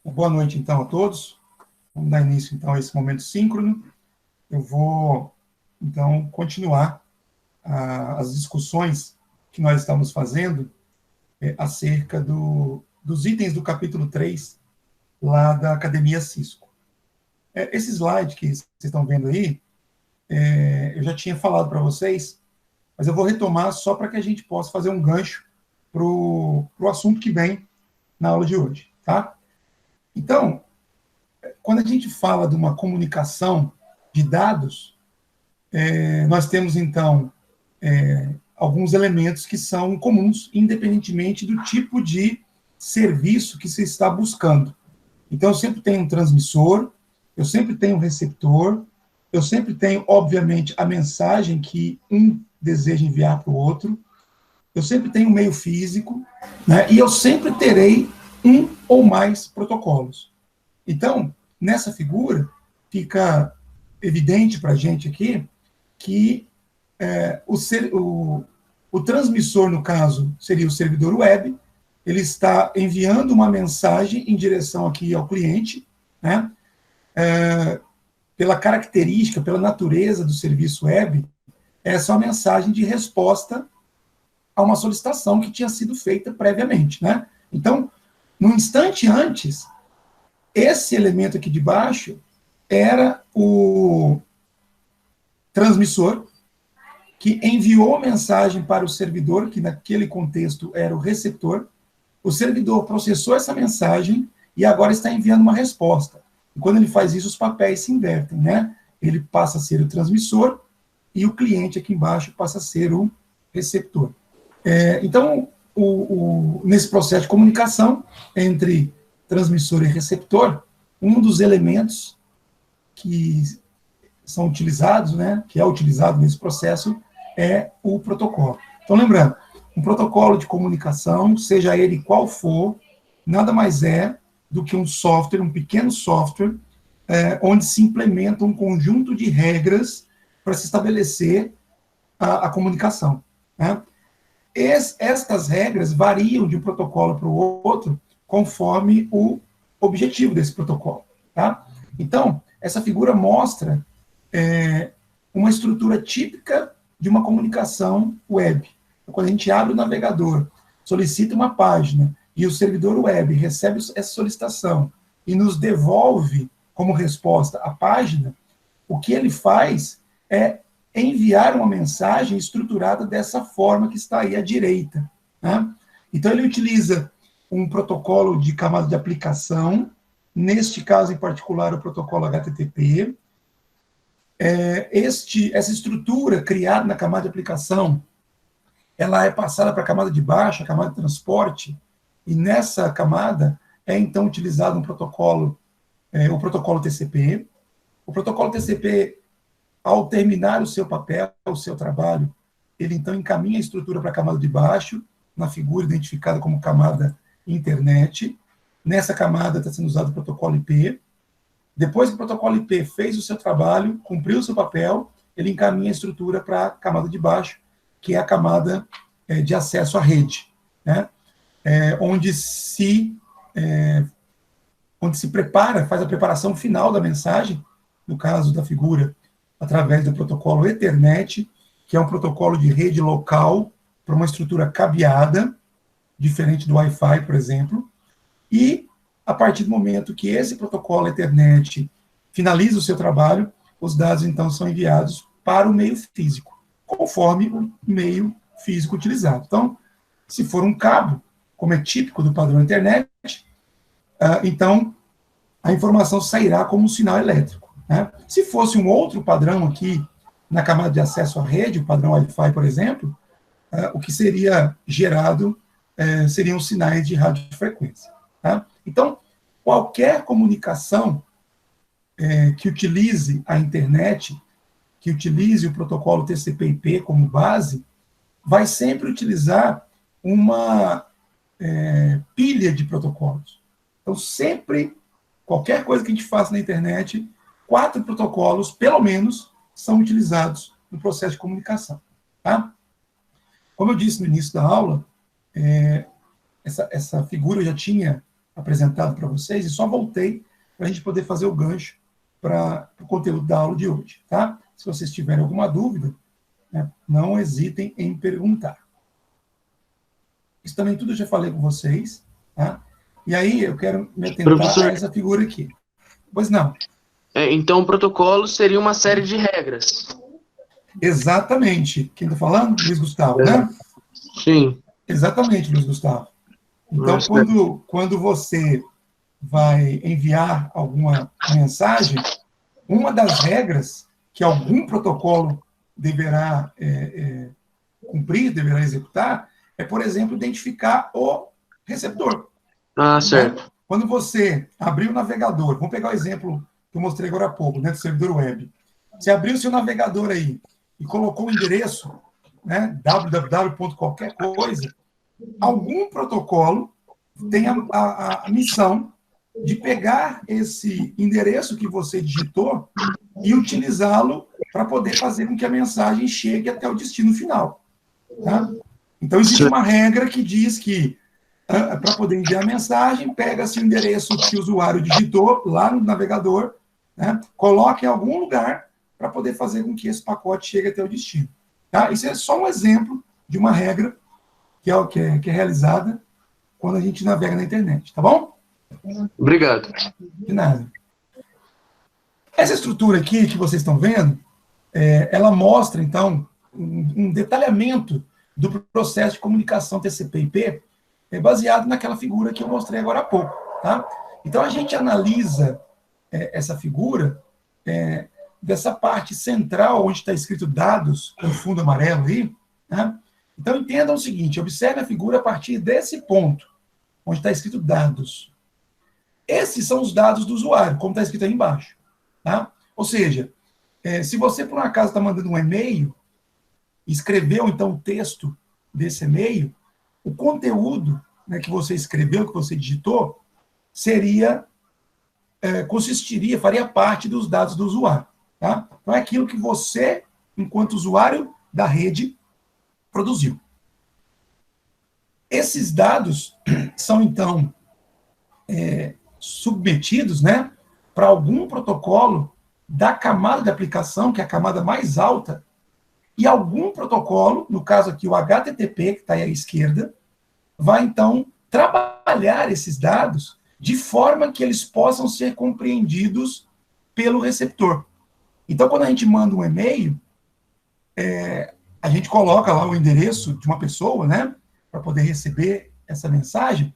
Boa noite, então, a todos. Vamos dar início, então, a esse momento síncrono. Eu vou, então, continuar as discussões que nós estamos fazendo acerca dos itens do capítulo 3, lá da Academia Cisco. Esse slide que vocês estão vendo aí, eu já tinha falado para vocês, mas eu vou retomar só para que a gente possa fazer um gancho para o assunto que vem na aula de hoje, tá? Então, quando a gente fala de uma comunicação de dados, nós temos, então, alguns elementos que são comuns, independentemente do tipo de serviço que se está buscando. Então, eu sempre tenho um transmissor, eu sempre tenho um receptor, eu sempre tenho, obviamente, a mensagem que um deseja enviar para o outro, eu sempre tenho um meio físico, né, e eu sempre terei um ou mais protocolos. Então, nessa figura, fica evidente para a gente aqui que o transmissor, no caso, seria o servidor web, ele está enviando uma mensagem em direção aqui ao cliente, né? Pela característica, pela natureza do serviço web, essa é uma mensagem de resposta a uma solicitação que tinha sido feita previamente, né? Então, no instante antes, esse elemento aqui de baixo era o transmissor que enviou a mensagem para o servidor, que naquele contexto era o receptor. O servidor processou essa mensagem e agora está enviando uma resposta. E quando ele faz isso, os papéis se invertem, né? Ele passa a ser o transmissor e o cliente aqui embaixo passa a ser o receptor. Então, nesse processo de comunicação entre transmissor e receptor, um dos elementos que são utilizados, né, que é utilizado nesse processo, é o protocolo. Então, lembrando, um protocolo de comunicação, seja ele qual for, nada mais é do que um software, um pequeno software, onde se implementa um conjunto de regras para se estabelecer a comunicação, né? Estas regras variam de um protocolo para o outro conforme o objetivo desse protocolo, tá? Então, essa figura mostra uma estrutura típica de uma comunicação web. Então, quando a gente abre o navegador, solicita uma página e o servidor web recebe essa solicitação e nos devolve como resposta a página, o que ele faz é enviar uma mensagem estruturada dessa forma que está aí à direita, né? Então, ele utiliza um protocolo de camada de aplicação, neste caso em particular o protocolo HTTP. Essa estrutura criada na camada de aplicação, ela é passada para a camada de baixo, a camada de transporte, e nessa camada é então utilizado um protocolo, o protocolo TCP. O protocolo TCP, ao terminar o seu papel, o seu trabalho, ele então encaminha a estrutura para a camada de baixo, na figura identificada como camada internet. Nessa camada está sendo usado o protocolo IP. Depois que o protocolo IP fez o seu trabalho, cumpriu o seu papel, ele encaminha a estrutura para a camada de baixo, que é a camada de acesso à rede, né? Onde se prepara, faz a preparação final da mensagem, no caso da figura, através do protocolo Ethernet, que é um protocolo de rede local para uma estrutura cabeada, diferente do Wi-Fi, por exemplo, e a partir do momento que esse protocolo Ethernet finaliza o seu trabalho, os dados, então, são enviados para o meio físico, conforme o meio físico utilizado. Então, se for um cabo, como é típico do padrão internet, então, a informação sairá como um sinal elétrico, né? Se fosse um outro padrão aqui, na camada de acesso à rede, o padrão Wi-Fi, por exemplo, o que seria gerado seriam sinais de radiofrequência, tá? Então, qualquer comunicação que utilize a internet, que utilize o protocolo TCP/IP como base, vai sempre utilizar uma pilha de protocolos. Então, sempre, qualquer coisa que a gente faça na internet, 4 protocolos, pelo menos, são utilizados no processo de comunicação, tá? Como eu disse no início da aula, essa figura eu já tinha apresentado para vocês e só voltei para a gente poder fazer o gancho para o conteúdo da aula de hoje, tá? Se vocês tiverem alguma dúvida, né, não hesitem em perguntar. Isso também tudo eu já falei com vocês, tá? E aí eu quero me atentar Professor, a essa figura aqui. Pois não. Então o protocolo seria uma série de regras. Exatamente. Quem está falando? Luiz Gustavo, né? Sim. Exatamente, Luiz Gustavo. Então, Nossa. quando você vai enviar alguma mensagem, uma das regras que algum protocolo deverá cumprir, deverá executar, é, por exemplo, identificar o receptor. Ah, certo. Né? Quando você abrir o navegador, vamos pegar o exemplo que eu mostrei agora há pouco, né, do servidor web. Você abriu o seu navegador aí e colocou o endereço, né, www. qualquer coisa, algum protocolo tem a missão de pegar esse endereço que você digitou e utilizá-lo para poder fazer com que a mensagem chegue até o destino final. Tá? Então, existe uma regra que diz que, para poder enviar a mensagem, pega-se o endereço que o usuário digitou lá no navegador, né, coloca em algum lugar para poder fazer com que esse pacote chegue até o destino. Tá? Isso é só um exemplo de uma regra que é realizada quando a gente navega na internet, tá bom? Obrigado. De nada. Essa estrutura aqui que vocês estão vendo, ela mostra, então, um detalhamento do processo de comunicação TCP/IP baseado naquela figura que eu mostrei agora há pouco. Tá? Então, a gente analisa essa figura dessa parte central, onde está escrito dados, com fundo amarelo aí. Tá? Então, entendam o seguinte, observe a figura a partir desse ponto, onde está escrito dados. Esses são os dados do usuário, como está escrito aí embaixo. Tá? Ou seja, se você, por um acaso, está mandando um e-mail, escreveu, então, o texto desse e-mail, o conteúdo, né, que você escreveu, que você digitou, consistiria, faria parte dos dados do usuário. Tá? Então, é aquilo que você, enquanto usuário da rede, produziu. Esses dados são, então, submetidos, né, para algum protocolo da camada de aplicação, que é a camada mais alta, e algum protocolo, no caso aqui o HTTP, que está aí à esquerda, vai, então, trabalhar esses dados de forma que eles possam ser compreendidos pelo receptor. Então, quando a gente manda um e-mail, a gente coloca lá o endereço de uma pessoa, né, para poder receber essa mensagem.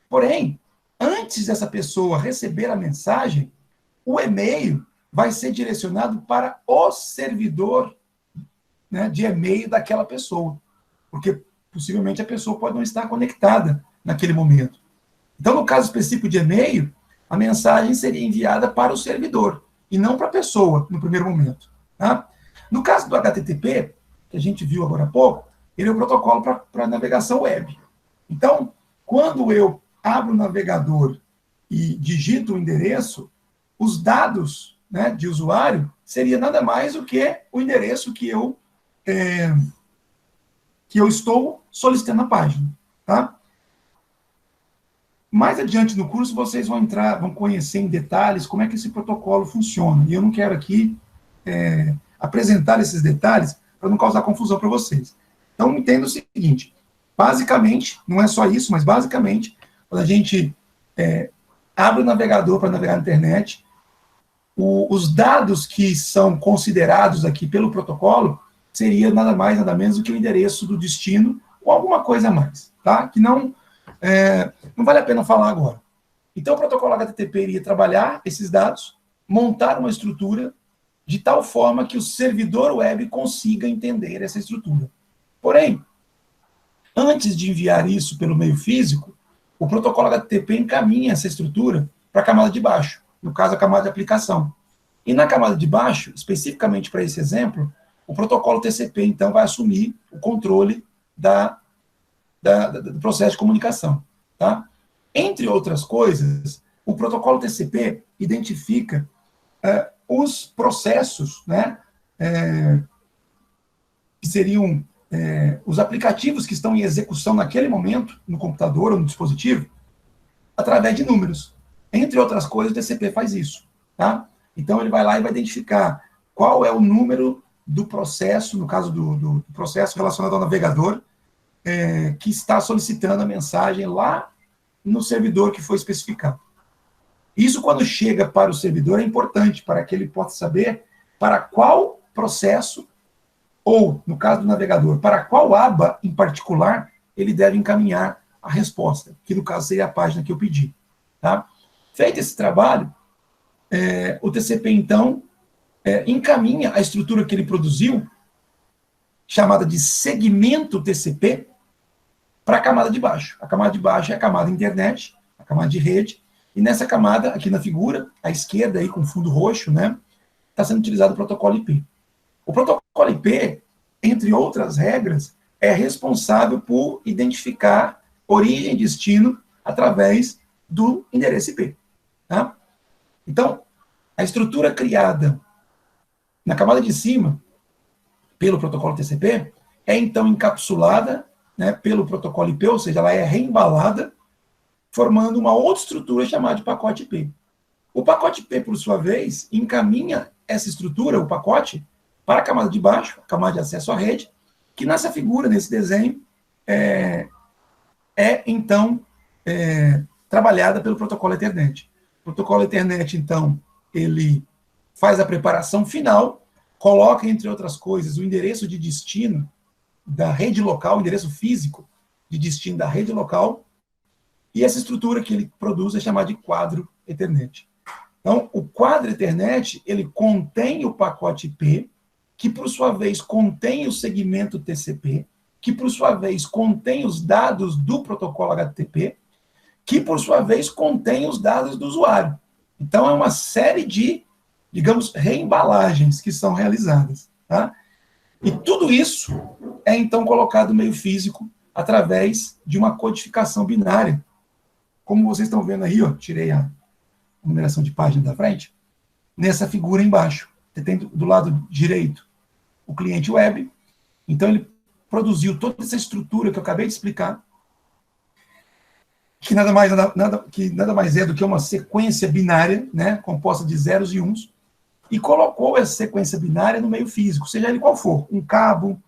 Porém, antes dessa pessoa receber a mensagem, o e-mail vai ser direcionado para o servidor, né, de e-mail daquela pessoa, porque possivelmente a pessoa pode não estar conectada naquele momento. Então, no caso específico de e-mail, a mensagem seria enviada para o servidor, e não para a pessoa, no primeiro momento. Tá? No caso do HTTP, que a gente viu agora há pouco, ele é um protocolo para navegação web. Então, quando eu abro o navegador e digito o endereço, os dados, né, de usuário seria nada mais do que o endereço que eu estou solicitando a página. Tá? Mais adiante no curso, vocês vão conhecer em detalhes como é que esse protocolo funciona. E eu não quero aqui apresentar esses detalhes para não causar confusão para vocês. Então, entenda o seguinte, basicamente, não é só isso, mas basicamente, quando a gente abre o navegador para navegar na internet, os dados que são considerados aqui pelo protocolo seria nada mais, nada menos do que o endereço do destino ou alguma coisa a mais, tá? Que não vale a pena falar agora. Então, o protocolo HTTP iria trabalhar esses dados, montar uma estrutura de tal forma que o servidor web consiga entender essa estrutura. Porém, antes de enviar isso pelo meio físico, o protocolo HTTP encaminha essa estrutura para a camada de baixo, no caso, a camada de aplicação. E na camada de baixo, especificamente para esse exemplo, o protocolo TCP, então, vai assumir o controle do processo de comunicação. Tá? Entre outras coisas, o protocolo TCP identifica os processos, né, que seriam os aplicativos que estão em execução naquele momento, no computador ou no dispositivo, através de números. Entre outras coisas, o TCP faz isso. Tá? Então, ele vai lá e vai identificar qual é o número do processo, no caso do processo relacionado ao navegador, que está solicitando a mensagem lá no servidor que foi especificado. Isso, quando chega para o servidor, é importante para que ele possa saber para qual processo, ou, no caso do navegador, para qual aba em particular ele deve encaminhar a resposta, que no caso seria a página que eu pedi. Tá? Feito esse trabalho, o TCP, então, encaminha a estrutura que ele produziu, chamada de segmento TCP, para a camada de baixo. A camada de baixo é a camada internet, a camada de rede, e nessa camada, aqui na figura, à esquerda, aí, com fundo roxo, né, está sendo utilizado o protocolo IP. O protocolo IP, entre outras regras, é responsável por identificar origem e destino através do endereço IP. Tá? Então, a estrutura criada na camada de cima, pelo protocolo TCP, é então encapsulada, né, pelo protocolo IP, ou seja, ela é reembalada, formando uma outra estrutura chamada de pacote IP. O pacote IP, por sua vez, encaminha essa estrutura, o pacote, para a camada de baixo, a camada de acesso à rede, que nessa figura, nesse desenho, então, trabalhada pelo protocolo Ethernet. O protocolo Ethernet, então, ele faz a preparação final, coloca, entre outras coisas, o endereço de destino da rede local, o endereço físico de destino da rede local, e essa estrutura que ele produz é chamada de quadro Ethernet. Então, o quadro Ethernet, ele contém o pacote IP, que, por sua vez, contém o segmento TCP, que, por sua vez, contém os dados do protocolo HTTP, que, por sua vez, contém os dados do usuário. Então, é uma série de, digamos, reembalagens que são realizadas. Tá? E tudo isso é, então, colocado no meio físico através de uma codificação binária. Como vocês estão vendo aí, ó, tirei a numeração de página da frente, nessa figura embaixo. Você tem do lado direito o cliente web, então ele produziu toda essa estrutura que eu acabei de explicar, que nada mais é do que uma sequência binária, né, composta de zeros e uns, e colocou essa sequência binária no meio físico, seja ele qual for, um cabo,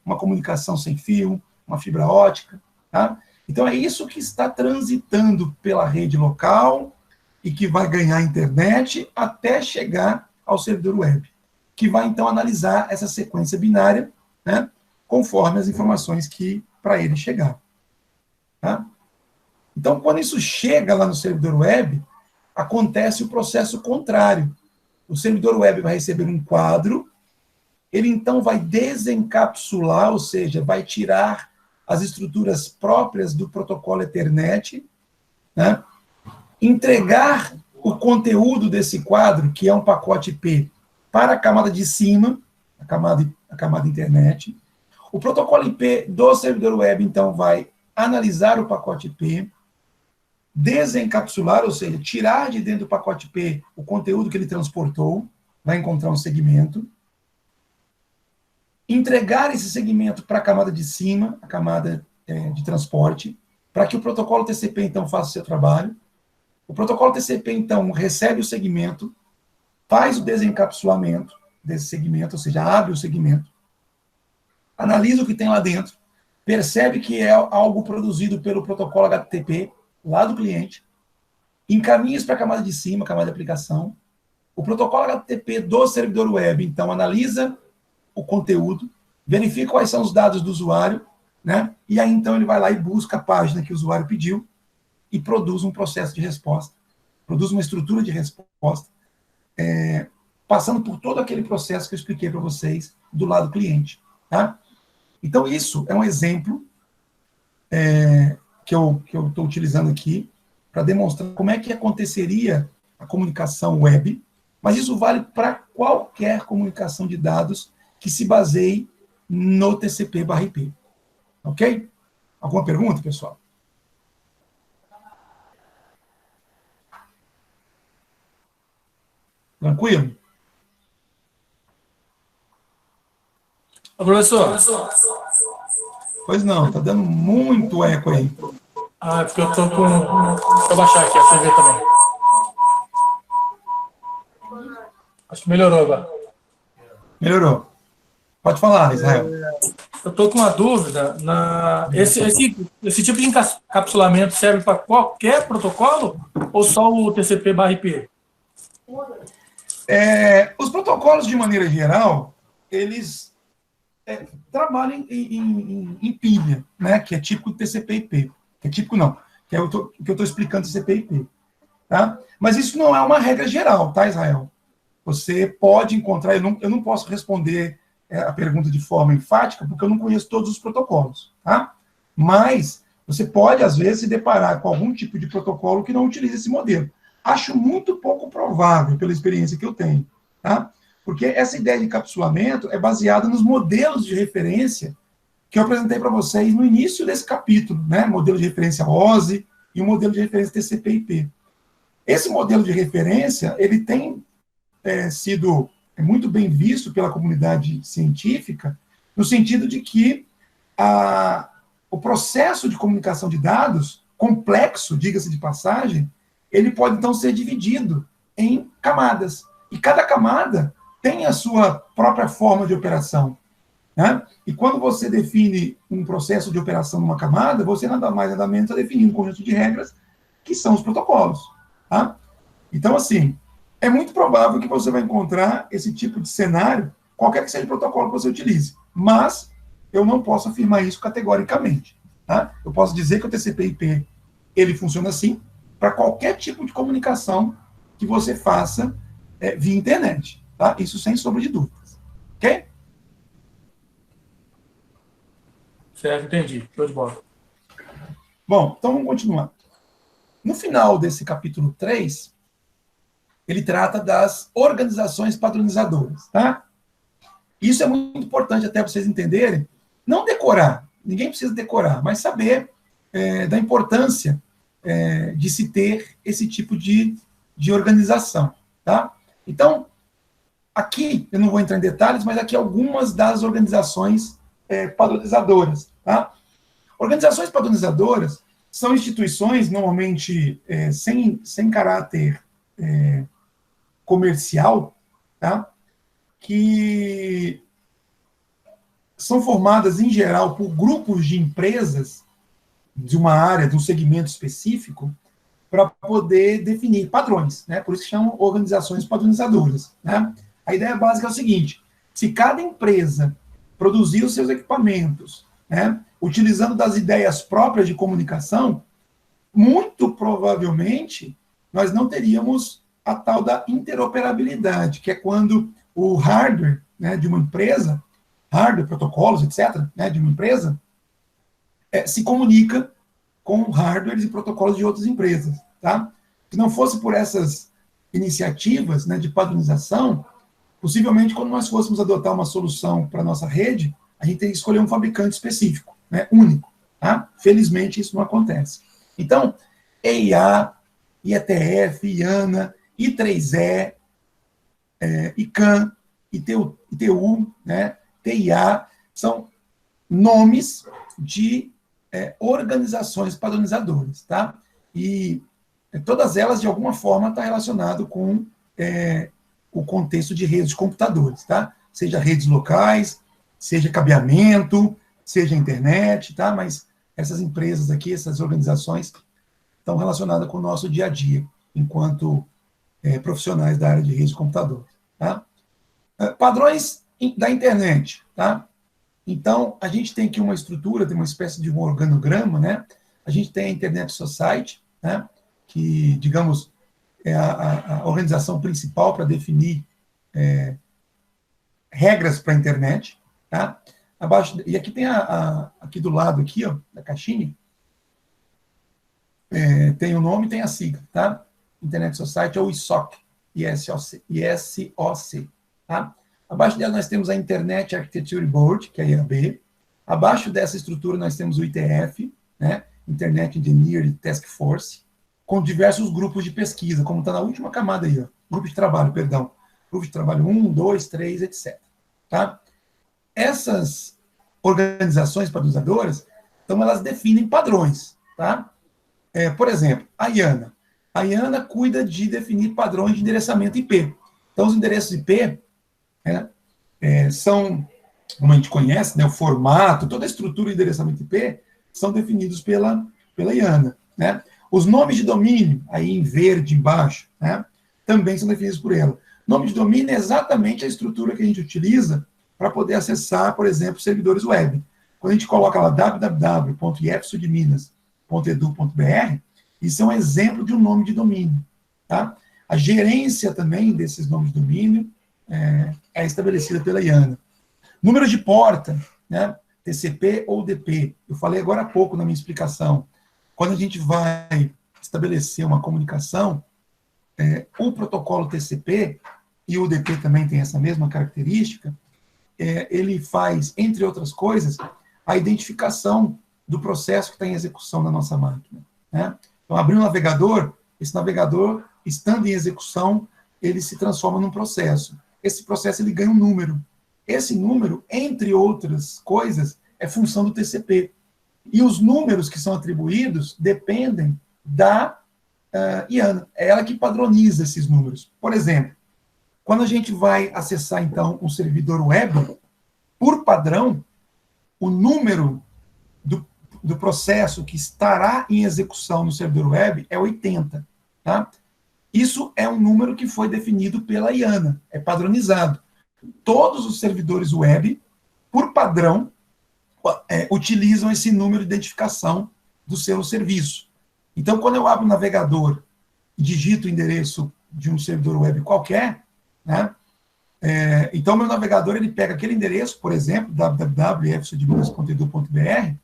uma comunicação sem fio, uma fibra ótica, tá? Então é isso que está transitando pela rede local e que vai ganhar internet até chegar ao servidor web, que vai então analisar essa sequência binária, né, conforme as informações que para ele chegar. Tá? Então, quando isso chega lá no servidor web, acontece o processo contrário. O servidor web vai receber um quadro, ele então vai desencapsular, ou seja, vai tirar as estruturas próprias do protocolo Ethernet, né, entregar o conteúdo desse quadro, que é um pacote IP, para a camada de cima, a camada internet. O protocolo IP do servidor web, então, vai analisar o pacote IP, desencapsular, ou seja, tirar de dentro do pacote IP o conteúdo que ele transportou, vai encontrar um segmento, entregar esse segmento para a camada de cima, a camada de transporte, para que o protocolo TCP, então, faça o seu trabalho. O protocolo TCP, então, recebe o segmento, faz o desencapsulamento desse segmento, ou seja, abre o segmento, analisa o que tem lá dentro, percebe que é algo produzido pelo protocolo HTTP, lá do cliente, encaminha isso para a camada de cima, a camada de aplicação. O protocolo HTTP do servidor web, então, analisa o conteúdo, verifica quais são os dados do usuário, né? E aí, então, ele vai lá e busca a página que o usuário pediu e produz um processo de resposta, produz uma estrutura de resposta, passando por todo aquele processo que eu expliquei para vocês do lado cliente. Tá? Então, isso é um exemplo que eu estou utilizando aqui para demonstrar como é que aconteceria a comunicação web, mas isso vale para qualquer comunicação de dados que se baseie no TCP/IP. Ok? Alguma pergunta, pessoal? Tranquilo? Ô, professor, Pois não, está dando muito eco aí. Ah, é porque eu tô com... Deixa eu baixar aqui, pra você ver também. Acho que melhorou agora. Melhorou. Pode falar, Israel. Eu estou com uma dúvida. Esse tipo de encapsulamento serve para qualquer protocolo ou só o TCP/IP? Os protocolos, de maneira geral, eles trabalham em pilha, né? Que é típico do TCP/IP. Que é típico não, que é o que eu estou explicando TCP/IP. Tá? Mas isso não é uma regra geral, tá, Israel? Você pode encontrar, eu não posso responder a pergunta de forma enfática, porque eu não conheço todos os protocolos, tá? Mas você pode, às vezes, se deparar com algum tipo de protocolo que não utiliza esse modelo. Acho muito pouco provável, pela experiência que eu tenho, tá? Porque essa ideia de encapsulamento é baseada nos modelos de referência que eu apresentei para vocês no início desse capítulo, né? Modelo de referência OSI e o modelo de referência TCP/IP. Esse modelo de referência, ele tem sido muito bem visto pela comunidade científica, no sentido de que o processo de comunicação de dados, complexo, diga-se de passagem, ele pode, então, ser dividido em camadas. E cada camada tem a sua própria forma de operação. Né? E quando você define um processo de operação numa camada, você nada mais nada menos está definindo um conjunto de regras que são os protocolos. Tá? Então, assim, é muito provável que você vai encontrar esse tipo de cenário, qualquer que seja o protocolo que você utilize. Mas eu não posso afirmar isso categoricamente. Tá? Eu posso dizer que o TCP/IP ele funciona assim para qualquer tipo de comunicação que você faça via internet. Tá? Isso sem sombra de dúvidas. Ok? Certo, entendi. Show de bola. Bom, então vamos continuar. No final desse capítulo 3, ele trata das organizações padronizadoras, tá? Isso é muito importante até para vocês entenderem. Não decorar, ninguém precisa decorar, mas saber da importância de se ter esse tipo de organização, tá? Então, aqui, eu não vou entrar em detalhes, mas aqui algumas das organizações padronizadoras, tá? Organizações padronizadoras são instituições, normalmente, sem caráter comercial, tá? Que são formadas, em geral, por grupos de empresas de uma área, de um segmento específico, para poder definir padrões, né? Por isso que chamam organizações padronizadoras, né? A ideia básica é o seguinte: se cada empresa produzir os seus equipamentos, né, utilizando das ideias próprias de comunicação, muito provavelmente nós não teríamos a tal da interoperabilidade, que é quando o hardware, né, de uma empresa, hardware, protocolos, etc., né, de uma empresa, se comunica com hardwares e protocolos de outras empresas. Tá? Se não fosse por essas iniciativas, né, de padronização, possivelmente, quando nós fôssemos adotar uma solução para a nossa rede, a gente teria que escolher um fabricante específico, né, único. Tá? Felizmente, isso não acontece. Então, EIA, IETF, IANA, I3E, ICANN, ITU, né, TIA, são nomes de organizações padronizadoras, tá? E todas elas, de alguma forma, estão relacionadas com o contexto de redes de computadores, tá? Seja redes locais, seja cabeamento, seja internet, tá? Mas essas empresas aqui, essas organizações, estão relacionadas com o nosso dia a dia, enquanto profissionais da área de redes de computadores, tá? Padrões da internet, tá? Então, a gente tem aqui uma estrutura, tem uma espécie de um organograma, né? A gente tem a Internet Society, né? Que, digamos, é a organização principal para definir regras para a internet, tá? Abaixo, e aqui tem aqui do lado, aqui, ó, da caixinha, tem o nome e tem a sigla, tá? Internet Society ou ISOC, ISOC, tá? Abaixo dela nós temos a Internet Architecture Board, que é a IAB. Abaixo dessa estrutura nós temos o ITF, né? Internet Engineering Task Force, com diversos grupos de pesquisa, como está na última camada aí, ó. Grupo de trabalho, perdão. Grupo de trabalho 1, 2, 3, etc. Tá? Essas organizações padronizadoras, então elas definem padrões, tá? Por exemplo, a IANA. A IANA cuida de definir padrões de endereçamento IP. Então, os endereços IP são, como a gente conhece, né, o formato, toda a estrutura de endereçamento IP são definidos pela IANA. Né? Os nomes de domínio, aí em verde embaixo, né, também são definidos por ela. Nome de domínio é exatamente a estrutura que a gente utiliza para poder acessar, por exemplo, servidores web. Quando a gente coloca lá www.ifsudminas.edu.br, isso é um exemplo de um nome de domínio. Tá? A gerência também desses nomes de domínio é estabelecida pela IANA. Número de porta, né? TCP ou DP. Eu falei agora há pouco na minha explicação. Quando a gente vai estabelecer uma comunicação, o protocolo TCP, e o UDP também tem essa mesma característica, ele faz, entre outras coisas, a identificação do processo que está em execução na nossa máquina. Né? Então, abrir um navegador, esse navegador, estando em execução, ele se transforma num processo. Esse processo ele ganha um número. Esse número, entre outras coisas, é função do TCP. E os números que são atribuídos dependem da IANA. É ela que padroniza esses números. Por exemplo, quando a gente vai acessar, então, um servidor web, por padrão, o número do processo que estará em execução no servidor web é 80. Tá? Isso é um número que foi definido pela IANA, é padronizado. Todos os servidores web, por padrão, utilizam esse número de identificação do seu serviço. Então, quando eu abro o navegador e digito o endereço de um servidor web qualquer, né, então meu navegador ele pega aquele endereço, por exemplo, www.ifsudminas.edu.br,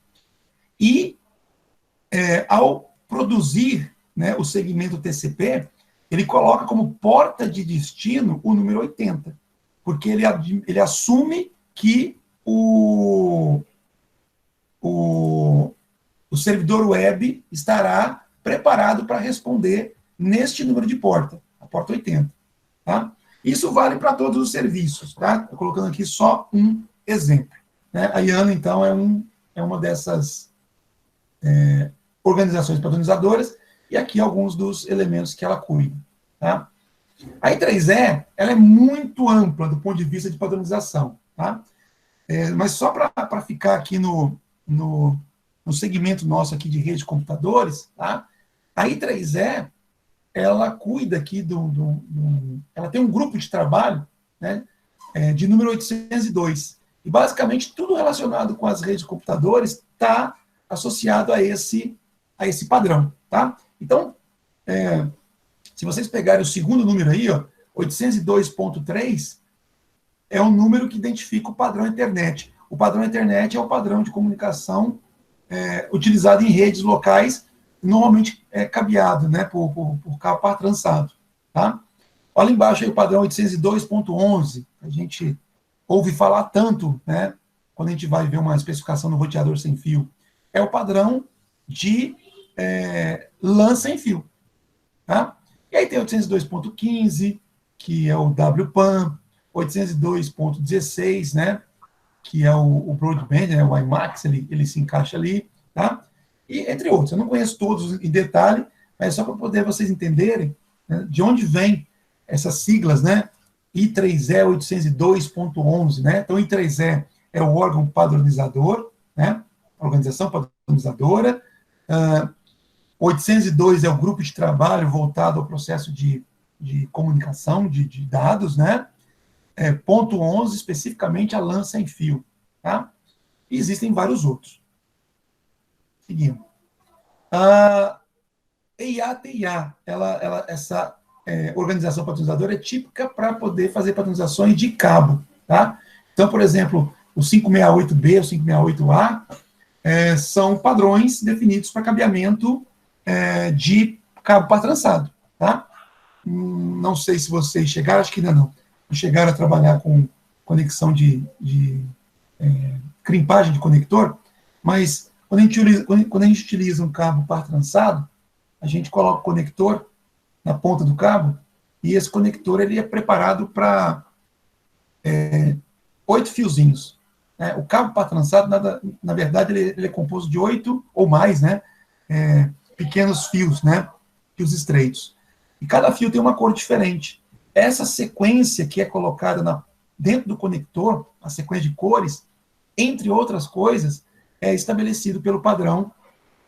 e ao produzir, né, o segmento TCP, ele coloca como porta de destino o número 80, porque ele assume que o servidor web estará preparado para responder neste número de porta, a porta 80. Tá? Isso vale para todos os serviços. Tá? Estou colocando aqui só um exemplo. Né? A IANA, então, é uma dessas organizações padronizadoras, e aqui alguns dos elementos que ela cuida. Tá? A I3E ela é muito ampla do ponto de vista de padronização. Tá? Mas só para ficar aqui no segmento nosso aqui de rede de computadores, tá? A I3E, ela cuida aqui ela tem um grupo de trabalho, né, de número 802. E, basicamente, tudo relacionado com as redes de computadores está associado a esse padrão. Tá? Então, se vocês pegarem o segundo número aí, 802.3, é o número que identifica o padrão internet. O padrão internet é o padrão de comunicação utilizado em redes locais, normalmente cabeado, né, por cabo par trançado. Tá? Olha embaixo aí o padrão 802.11, a gente ouve falar tanto, né, quando a gente vai ver uma especificação no roteador sem fio. É o padrão de LAN sem fio. Tá? E aí tem 802.15, que é o WPAN, 802.16, né, que é o Broadband, né, o IMAX, ele se encaixa ali, tá? E entre outros. Eu não conheço todos em detalhe, mas só para poder vocês entenderem, né, de onde vem essas siglas, né? I3E 802.11, né? Então, I3E é o órgão padronizador, né? A organização padronizadora. 802 é o grupo de trabalho voltado ao processo de comunicação de dados, né? Ponto 11, especificamente, a LAN sem fio. Tá? E existem vários outros. Seguindo. A EIA-TIA, essa organização padronizadora é típica para poder fazer padronizações de cabo. Tá? Então, por exemplo, o 568B, o 568A, são padrões definidos para cabeamento de cabo par trançado. Tá? Não sei se vocês chegaram, acho que ainda não chegaram a trabalhar com conexão de crimpagem de conector, mas quando a gente utiliza um cabo par trançado, a gente coloca o conector na ponta do cabo, e esse conector ele é preparado para 8 fiozinhos. O cabo par trançado, na verdade, ele é composto de 8 ou mais, né, pequenos fios, né? Fios estreitos. E cada fio tem uma cor diferente. Essa sequência que é colocada dentro do conector, a sequência de cores, entre outras coisas, é estabelecido pelo padrão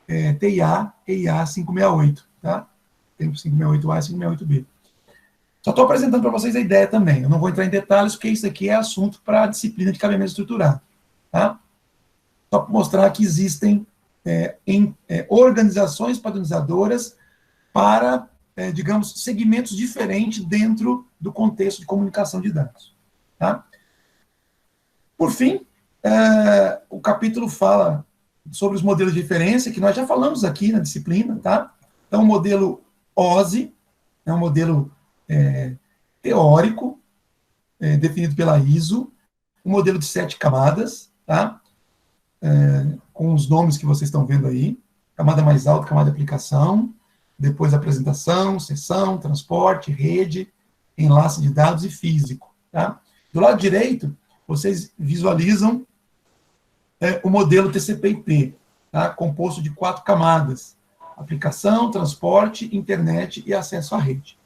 TIA EIA 568, tá? Tem 568A e 568B. Só estou apresentando para vocês a ideia também. Eu não vou entrar em detalhes, porque isso aqui é assunto para a disciplina de cabeamento estruturado, tá? Só para mostrar que existem organizações padronizadoras para, digamos, segmentos diferentes dentro do contexto de comunicação de dados, tá? Por fim, o capítulo fala sobre os modelos de referência, que nós já falamos aqui na disciplina, tá? Então, o modelo OSI é um modelo teórico, definido pela ISO, um modelo de 7 camadas, tá? Com os nomes que vocês estão vendo aí, camada mais alta, camada de aplicação, depois apresentação, sessão, transporte, rede, enlace de dados e físico, tá? Do lado direito, vocês visualizam o modelo TCP/IP, tá? Composto de 4 camadas: aplicação, transporte, internet e acesso à rede.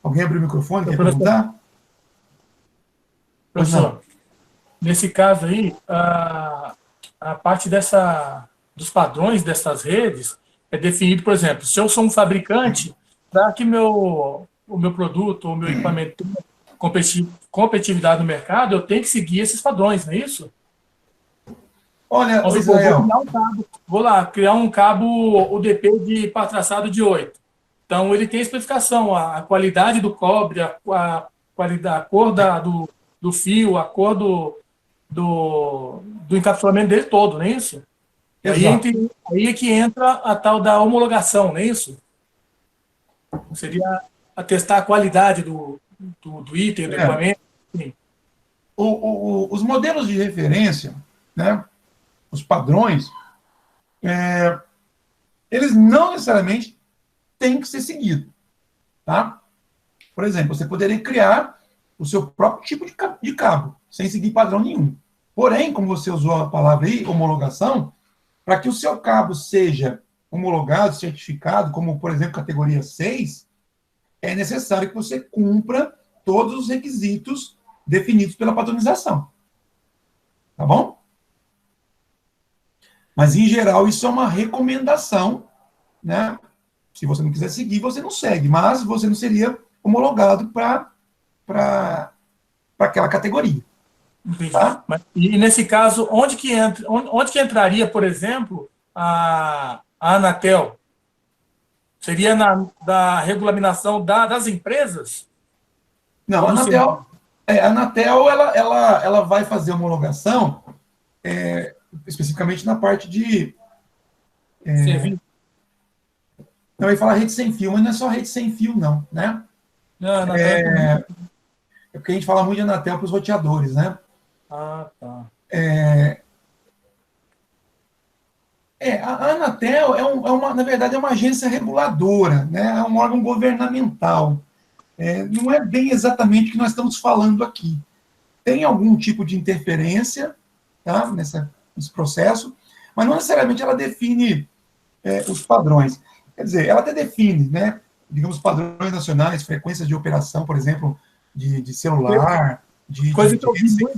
Alguém abriu o microfone, quer perguntar? Professor, nesse caso aí, a parte dos padrões dessas redes é definido, por exemplo, se eu sou um fabricante, para que o meu produto ou o meu equipamento tenha competitividade no mercado, eu tenho que seguir esses padrões, não é isso? Olha, Israel, vou criar um cabo UDP para traçado de 8. Então, ele tem especificação, a qualidade do cobre, a cor do fio, a cor do encapsulamento dele todo, não é isso? Aí é que entra a tal da homologação, não é isso? Seria atestar a qualidade do item, do equipamento. Sim. Os modelos de referência, né, os padrões, eles não necessariamente têm que ser seguidos, tá? Por exemplo, você poderia criar o seu próprio tipo de cabo, sem seguir padrão nenhum. Porém, como você usou a palavra aí, homologação, para que o seu cabo seja homologado, certificado, como, por exemplo, categoria 6, é necessário que você cumpra todos os requisitos definidos pela padronização. Tá bom? Mas, em geral, isso é uma recomendação, né? Se você não quiser seguir, você não segue, mas você não seria homologado para aquela categoria. Tá? E nesse caso, onde que entraria, por exemplo, a Anatel? Seria da regulamentação das empresas? Não, a Anatel ela vai fazer homologação especificamente na parte de... Não, eu ia falar rede sem fio, mas não é só rede sem fio, não, né? Não, é porque a gente fala muito de Anatel para os roteadores, né? Ah, tá. A Anatel na verdade, é uma agência reguladora, né? É um órgão governamental. Não é bem exatamente o que nós estamos falando aqui. Tem algum tipo de interferência, tá, nesse processo, mas não necessariamente ela define os padrões. Quer dizer, ela até define, né, digamos, padrões nacionais, frequências de operação, por exemplo, de celular, de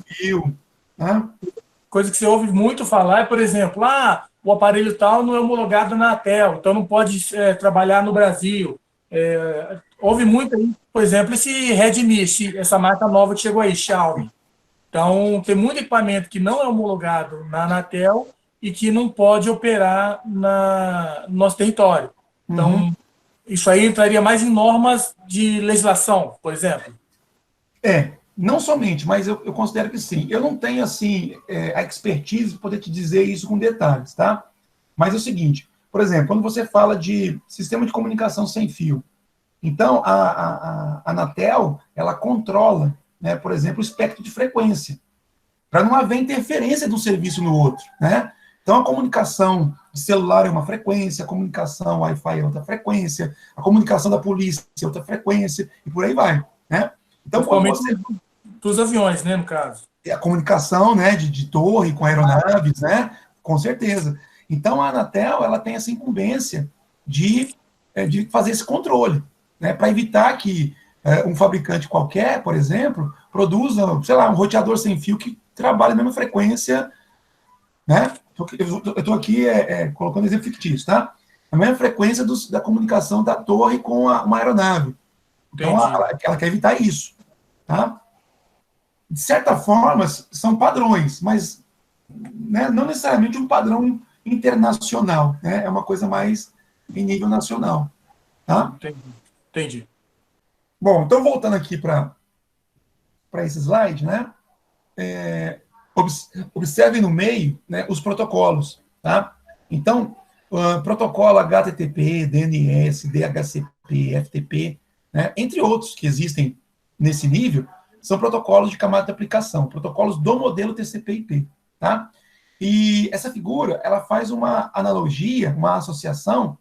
fio, né? Coisa que você ouve muito falar é, por exemplo, o aparelho tal não é homologado na Anatel, então não pode trabalhar no Brasil. Houve muito aí, por exemplo, esse Redmi, essa marca nova que chegou aí, Xiaomi. Então, tem muito equipamento que não é homologado na Anatel e que não pode operar no nosso território. Então, isso aí entraria mais em normas de legislação, por exemplo? Não somente, mas eu considero que sim. Eu não tenho, assim, a expertise para poder te dizer isso com detalhes, tá? Mas é o seguinte, por exemplo, quando você fala de sistema de comunicação sem fio, então, a Anatel, ela controla, né, por exemplo, o espectro de frequência, para não haver interferência de um serviço no outro, né? Então, a comunicação de celular é uma frequência, a comunicação Wi-Fi é outra frequência, a comunicação da polícia é outra frequência, e por aí vai, né? Então, quando você... Dos aviões, né, no caso. A comunicação, né, de torre com aeronaves, né? Com certeza. Então, a Anatel, ela tem essa incumbência de fazer esse controle, né, para evitar que um fabricante qualquer, por exemplo, produza, sei lá, um roteador sem fio que trabalhe a mesma frequência, né? Eu estou aqui colocando exemplo fictício, tá? A mesma frequência da comunicação da torre com uma aeronave. Então, ela quer evitar isso, tá? De certa forma, são padrões, mas, né, não necessariamente um padrão internacional, né? É uma coisa mais em nível nacional, tá? Entendi. Bom, então voltando aqui para esse slide, né? Observem no meio, né, os protocolos, tá? Então, protocolo HTTP, DNS, DHCP, FTP, né, entre outros que existem nesse nível, são protocolos de camada de aplicação, protocolos do modelo TCP/IP, tá? E essa figura, ela faz uma analogia, uma associação,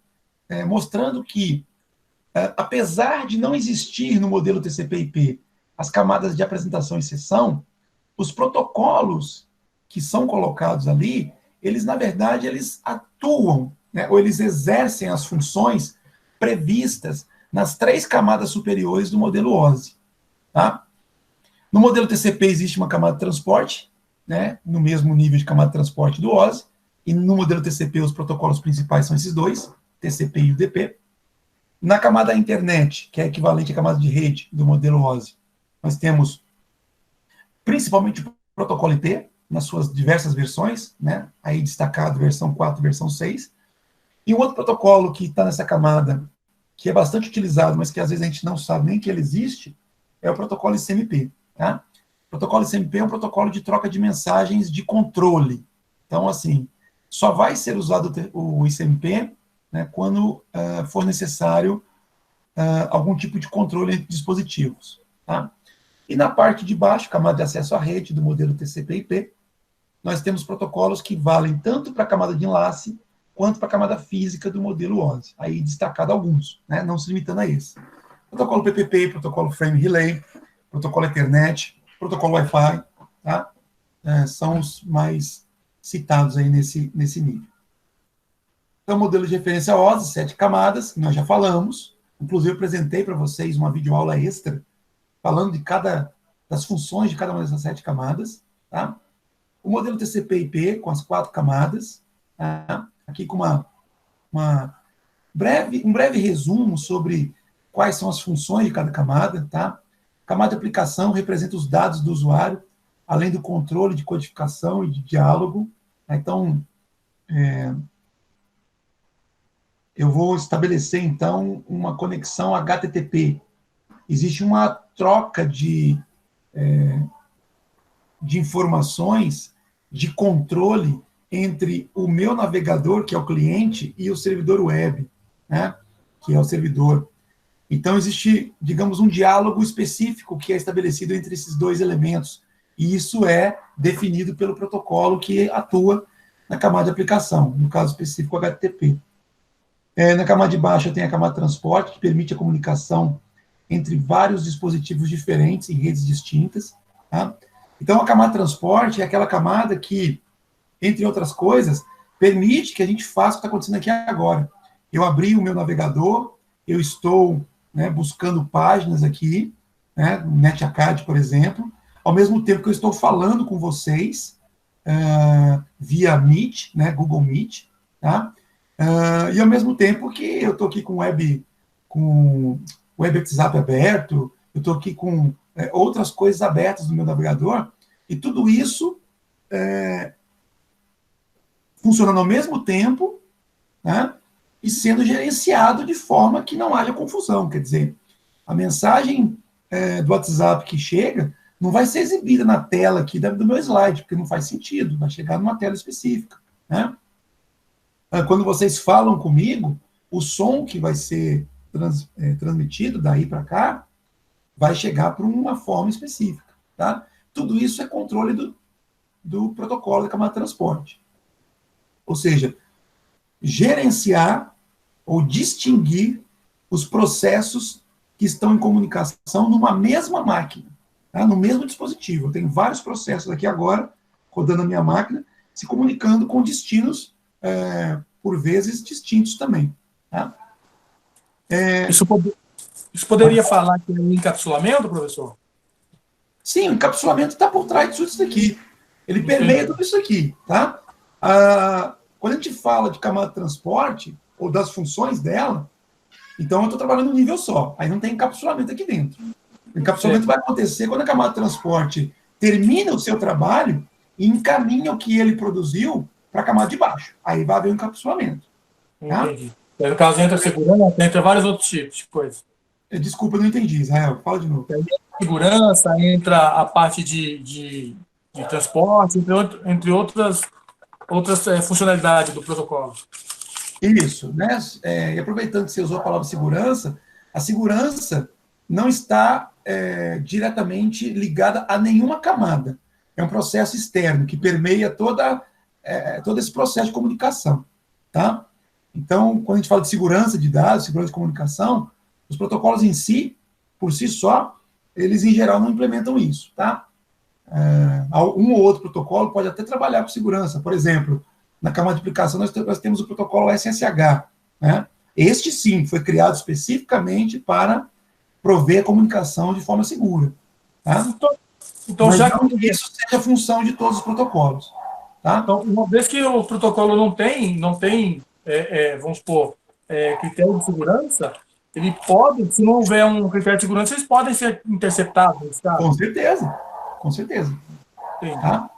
mostrando que, apesar de não existir no modelo TCP/IP as camadas de apresentação e sessão, os protocolos que são colocados ali, eles, na verdade, eles atuam, né, ou eles exercem as funções previstas nas 3 camadas superiores do modelo OSI. Tá? No modelo TCP existe uma camada de transporte, né, no mesmo nível de camada de transporte do OSI, e no modelo TCP os protocolos principais são esses dois, TCP e UDP. Na camada internet, que é equivalente à camada de rede do modelo OSI, nós temos principalmente o protocolo IP, nas suas diversas versões, né, aí destacado versão 4, versão 6, e um outro protocolo que está nessa camada, que é bastante utilizado, mas que às vezes a gente não sabe nem que ele existe, é o protocolo ICMP. Tá? O protocolo ICMP é um protocolo de troca de mensagens de controle. Então, assim, só vai ser usado o ICMP, né, quando for necessário algum tipo de controle entre dispositivos. Tá? E na parte de baixo, camada de acesso à rede do modelo TCP/IP, nós temos protocolos que valem tanto para a camada de enlace quanto para a camada física do modelo OSI. Aí destacado alguns, né, não se limitando a esse. Protocolo PPP, protocolo Frame Relay, protocolo Ethernet, protocolo Wi-Fi, tá? São os mais citados aí nesse nível. Então, modelo de referência OSI, 7 camadas, que nós já falamos. Inclusive, eu apresentei para vocês uma videoaula extra falando das funções de cada uma dessas 7 camadas. Tá? O modelo TCP/IP, com as 4 camadas, tá? Aqui com um breve resumo sobre quais são as funções de cada camada. Tá? Camada de aplicação representa os dados do usuário, além do controle de codificação e de diálogo. Então, eu vou estabelecer, então, uma conexão HTTP. Existe uma troca de informações, de controle entre o meu navegador, que é o cliente, e o servidor web, né, que é o servidor. Então, existe, digamos, um diálogo específico que é estabelecido entre esses dois elementos, e isso é definido pelo protocolo que atua na camada de aplicação, no caso específico, HTTP. Na camada de baixo, eu tenho a camada de transporte, que permite a comunicação entre vários dispositivos diferentes em redes distintas. Tá? Então, a camada de transporte é aquela camada que, entre outras coisas, permite que a gente faça o que está acontecendo aqui agora. Eu abri o meu navegador, eu estou, né, buscando páginas aqui, né, no NetAcad, por exemplo, ao mesmo tempo que eu estou falando com vocês via Meet, né, Google Meet, tá? E ao mesmo tempo que eu estou aqui com o Web WhatsApp aberto, eu estou aqui com outras coisas abertas no meu navegador, e tudo isso funcionando ao mesmo tempo, né, e sendo gerenciado de forma que não haja confusão. Quer dizer, a mensagem do WhatsApp que chega não vai ser exibida na tela aqui do meu slide, porque não faz sentido, vai chegar numa tela específica. Né? Quando vocês falam comigo, o som que vai ser transmitido daí para cá vai chegar por uma forma específica. Tá? Tudo isso é controle do protocolo da camada de transporte. Ou seja, gerenciar ou distinguir os processos que estão em comunicação numa mesma máquina, tá? No mesmo dispositivo. Eu tenho vários processos aqui agora, rodando a minha máquina, se comunicando com destinos, por vezes, distintos também. Tá? Isso poderia falar que é um encapsulamento, professor? Sim, o encapsulamento está por trás de tudo isso aqui. Ele permeia tudo isso aqui. Tá? Quando a gente fala de camada de transporte, ou das funções dela, então eu estou trabalhando num nível só. Aí não tem encapsulamento aqui dentro. O encapsulamento vai acontecer quando a camada de transporte termina o seu trabalho e encaminha o que ele produziu para a camada de baixo. Aí vai haver um encapsulamento. Tá? Entendi. No caso, entra segurança, entra vários outros tipos de coisa. Desculpa, eu não entendi, Israel. Fala de novo. Segurança, entra a parte de transporte, entre outras funcionalidades do protocolo. Isso, né? E aproveitando que você usou a palavra segurança, a segurança não está diretamente ligada a nenhuma camada. É um processo externo que permeia todo esse processo de comunicação. Tá? Então, quando a gente fala de segurança de dados, segurança de comunicação, os protocolos em si, por si só, eles em geral não implementam isso. Tá? Um ou outro protocolo pode até trabalhar com segurança. Por exemplo, na camada de aplicação nós temos o protocolo SSH. Né? Este sim foi criado especificamente para prover a comunicação de forma segura. Tá? Então mas já não que isso seja a função de todos os protocolos. Tá? Então, uma vez que o protocolo não tem vamos supor, critério de segurança, ele pode, se não houver um critério de segurança, eles podem ser interceptados. Tá? Com certeza, com certeza. Entendi. Tá?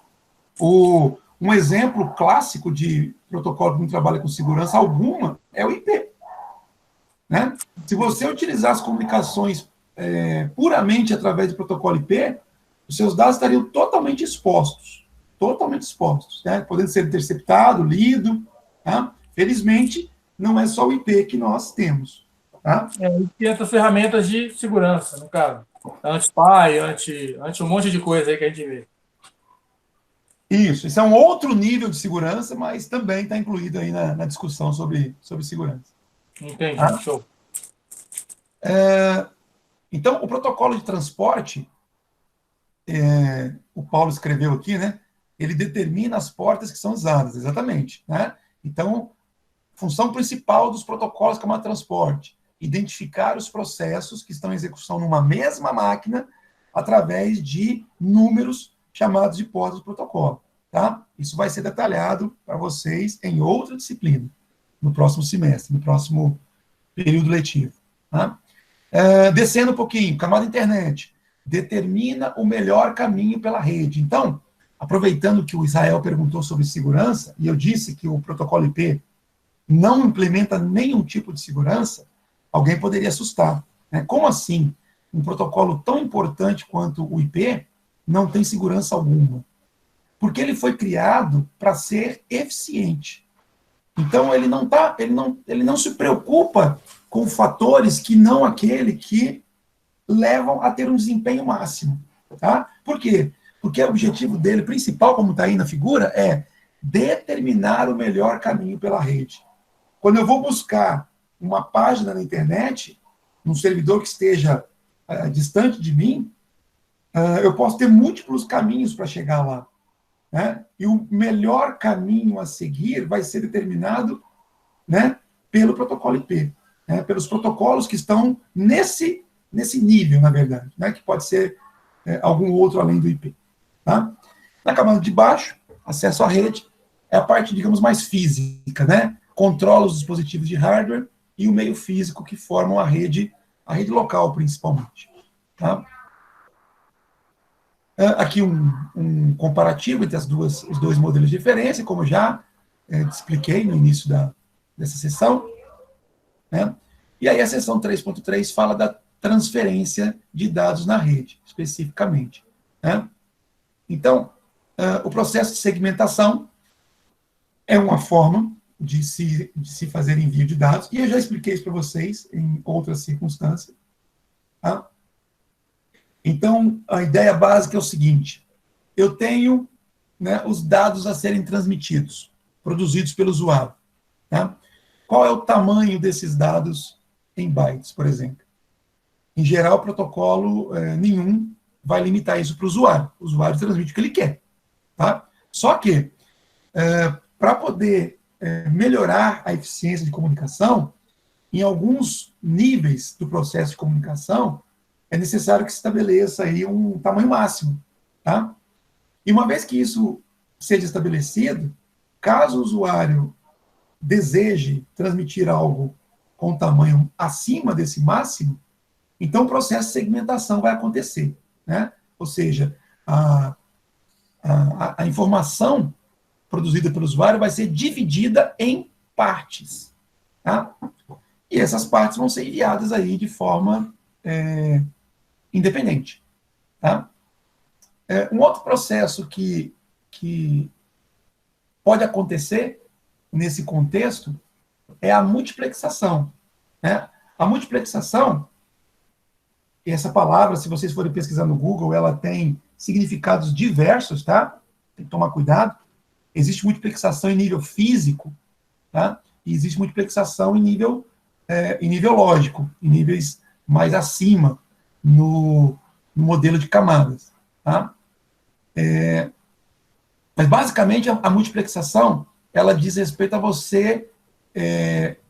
Um exemplo clássico de protocolo que não trabalha com segurança alguma é o IP. Né? Se você utilizar as comunicações puramente através do protocolo IP, os seus dados estariam totalmente expostos. Totalmente expostos. Né? Podendo ser interceptado, lido. Tá? Felizmente, não é só o IP que nós temos. Tá? E outras ferramentas de segurança, no caso. Anti-spy, anti um monte de coisa aí que a gente vê. Isso é um outro nível de segurança, mas também está incluído aí na discussão sobre segurança. Entendi, show. Então, o protocolo de transporte, o Paulo escreveu aqui, né? Ele determina as portas que são usadas, exatamente. Né? Então, função principal dos protocolos de camada de transporte, identificar os processos que estão em execução numa mesma máquina através de números chamados de portas do protocolo. Tá? Isso vai ser detalhado para vocês em outra disciplina, no próximo semestre, no próximo período letivo. Tá? Descendo um pouquinho, camada internet, determina o melhor caminho pela rede. Então, aproveitando que o Israel perguntou sobre segurança, e eu disse que o protocolo IP não implementa nenhum tipo de segurança, alguém poderia assustar. Né? Como assim? Um protocolo tão importante quanto o IP não tem segurança alguma. Porque ele foi criado para ser eficiente. Então, ele não se preocupa com fatores que não aquele que levam a ter um desempenho máximo. Tá? Por quê? Porque o objetivo dele principal, como está aí na figura, é determinar o melhor caminho pela rede. Quando eu vou buscar uma página na internet, num servidor que esteja distante de mim, eu posso ter múltiplos caminhos para chegar lá. Né? E o melhor caminho a seguir vai ser determinado, né, pelo protocolo IP, né, pelos protocolos que estão nesse nível, na verdade, né, que pode ser algum outro além do IP. Tá? Na camada de baixo, acesso à rede, é a parte, digamos, mais física, né? Controla os dispositivos de hardware e o meio físico que formam a rede local, principalmente. Tá? Aqui um comparativo entre os dois modelos de referência, como eu já expliquei no início dessa sessão. Né? E aí a seção 3.3 fala da transferência de dados na rede, especificamente. Né? Então, o processo de segmentação é uma forma de se fazer envio de dados, e eu já expliquei isso para vocês em outras circunstâncias. Tá? Então, a ideia básica é o seguinte: eu tenho, né, os dados a serem transmitidos, produzidos pelo usuário. Tá? Qual é o tamanho desses dados em bytes, por exemplo? Em geral, protocolo nenhum vai limitar isso para o usuário. O usuário transmite o que ele quer. Tá? Só que, para poder melhorar a eficiência de comunicação, em alguns níveis do processo de comunicação, é necessário que se estabeleça aí um tamanho máximo, tá? E uma vez que isso seja estabelecido, caso o usuário deseje transmitir algo com tamanho acima desse máximo, então o processo de segmentação vai acontecer, né? Ou seja, a informação produzida pelo usuário vai ser dividida em partes, tá? E essas partes vão ser enviadas aí de forma independente, tá? Um outro processo que pode acontecer nesse contexto é a multiplexação, né? A multiplexação, essa palavra, se vocês forem pesquisar no Google, ela tem significados diversos, tá? Tem que tomar cuidado. Existe multiplexação em nível físico, tá? E existe multiplexação em nível lógico, em níveis mais acima no modelo de camadas, tá? Mas, basicamente, a multiplexação, ela diz respeito a você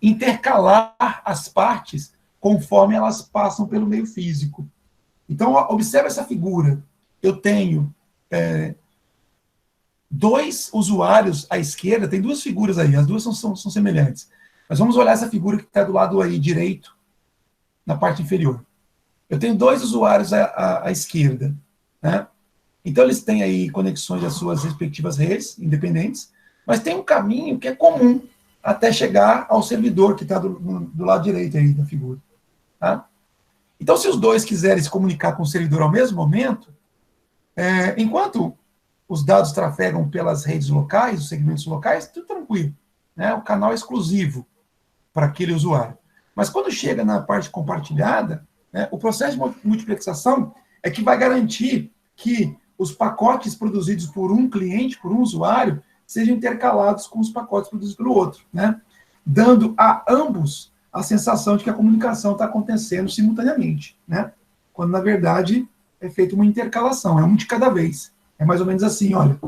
intercalar as partes conforme elas passam pelo meio físico. Então, observe essa figura. Eu tenho dois usuários à esquerda, tem duas figuras aí, as duas são semelhantes. Mas vamos olhar essa figura que está do lado aí direito, na parte inferior. Eu tenho dois usuários à esquerda, né? Então, eles têm aí conexões às suas respectivas redes independentes, mas tem um caminho que é comum até chegar ao servidor que está do lado direito aí da figura, tá? Então, se os dois quiserem se comunicar com o servidor ao mesmo momento, enquanto os dados trafegam pelas redes locais, os segmentos locais, tudo tranquilo, né? O canal é exclusivo para aquele usuário. Mas quando chega na parte compartilhada, né, o processo de multiplexação é que vai garantir que os pacotes produzidos por um cliente, por um usuário, sejam intercalados com os pacotes produzidos pelo outro, né? Dando a ambos a sensação de que a comunicação está acontecendo simultaneamente, né? Quando, na verdade, é feita uma intercalação, é um de cada vez. É mais ou menos assim, olha,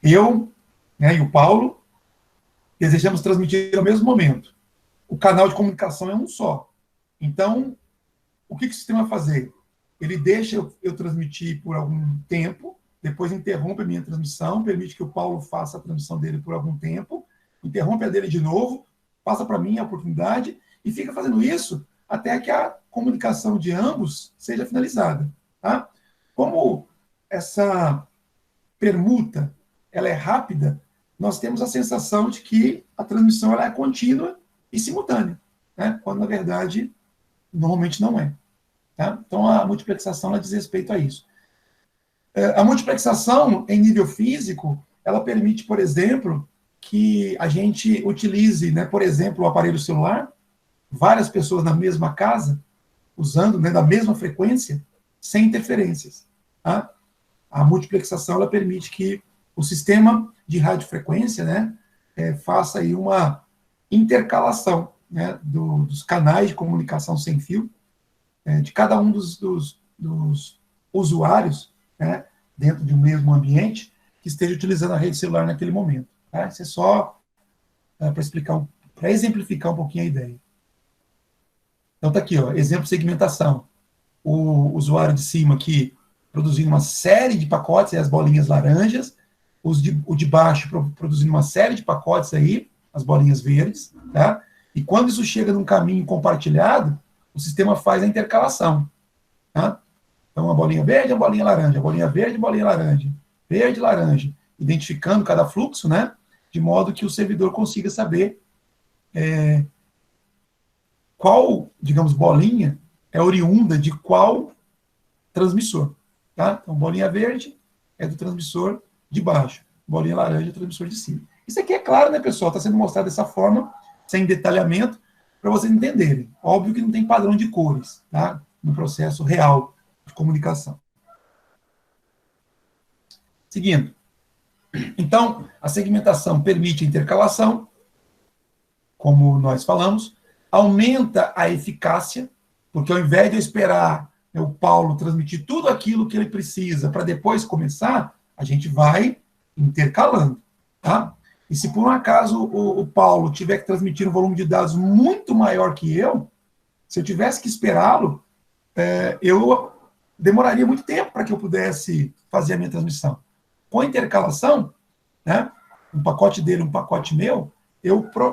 eu, né, e o Paulo desejamos transmitir ao mesmo momento. O canal de comunicação é um só. Então, o que o sistema vai fazer? Ele deixa eu transmitir por algum tempo, depois interrompe a minha transmissão, permite que o Paulo faça a transmissão dele por algum tempo, interrompe a dele de novo, passa para mim a oportunidade, e fica fazendo isso até que a comunicação de ambos seja finalizada, tá? Como essa permuta ela é rápida, nós temos a sensação de que a transmissão ela é contínua e simultânea, né? Quando, na verdade, normalmente não é. Tá? Então, a multiplexação ela diz respeito a isso. A multiplexação em nível físico, ela permite, por exemplo, que a gente utilize, né, por exemplo, o aparelho celular, várias pessoas na mesma casa, usando, né, da mesma frequência, sem interferências. Tá? A multiplexação ela permite que o sistema de radiofrequência, né, faça aí uma intercalação, né, dos canais de comunicação sem fio, de cada um dos usuários, né, dentro de um mesmo ambiente, que esteja utilizando a rede celular naquele momento. Tá? Isso é só para exemplificar um pouquinho a ideia. Então, está aqui, ó, exemplo de segmentação. O usuário de cima aqui produzindo uma série de pacotes, as bolinhas laranjas, o de baixo produzindo uma série de pacotes aí, as bolinhas verdes, tá? E quando isso chega num caminho compartilhado, o sistema faz a intercalação, tá? Então, uma bolinha verde, uma bolinha laranja, bolinha verde, bolinha laranja, verde, laranja, identificando cada fluxo, né? De modo que o servidor consiga saber qual, digamos, bolinha é oriunda de qual transmissor, tá? Então, bolinha verde é do transmissor de baixo, bolinha laranja é do transmissor de cima. Isso aqui é claro, né, pessoal? Está sendo mostrado dessa forma, sem detalhamento, para vocês entenderem. Óbvio que não tem padrão de cores, tá? No processo real de comunicação. Seguindo. Então, a segmentação permite a intercalação, como nós falamos, aumenta a eficácia, porque ao invés de eu esperar o Paulo transmitir tudo aquilo que ele precisa para depois começar, a gente vai intercalando, tá? E se por um acaso o Paulo tiver que transmitir um volume de dados muito maior que eu, se eu tivesse que esperá-lo, eu demoraria muito tempo para que eu pudesse fazer a minha transmissão. Com a intercalação, né, um pacote dele, um pacote meu,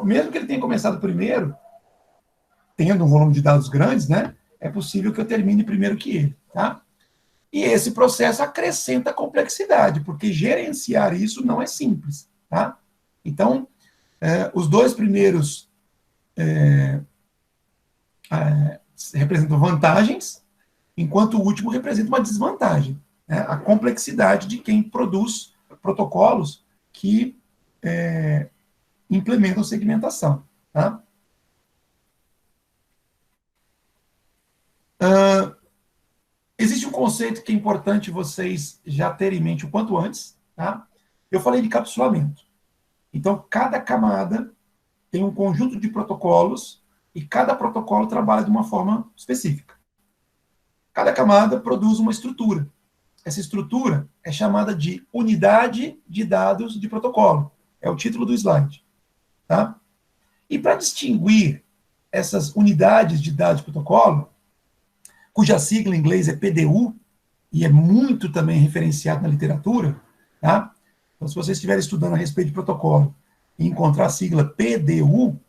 mesmo que ele tenha começado primeiro, tendo um volume de dados grandes, né, é possível que eu termine primeiro que ele. Tá? E esse processo acrescenta complexidade, porque gerenciar isso não é simples. Tá? Então, os dois primeiros representam vantagens, enquanto o último representa uma desvantagem, né? A complexidade de quem produz protocolos que implementam segmentação. Tá? Existe um conceito que é importante vocês já terem em mente o quanto antes. Tá? Eu falei de capsulamento. Então, cada camada tem um conjunto de protocolos e cada protocolo trabalha de uma forma específica. Cada camada produz uma estrutura. Essa estrutura é chamada de unidade de dados de protocolo. É o título do slide. Tá? E para distinguir essas unidades de dados de protocolo, cuja sigla em inglês é PDU, e é muito também referenciado na literatura, tá? Então, se vocês estiverem estudando a respeito de protocolo e encontrar a sigla PDU,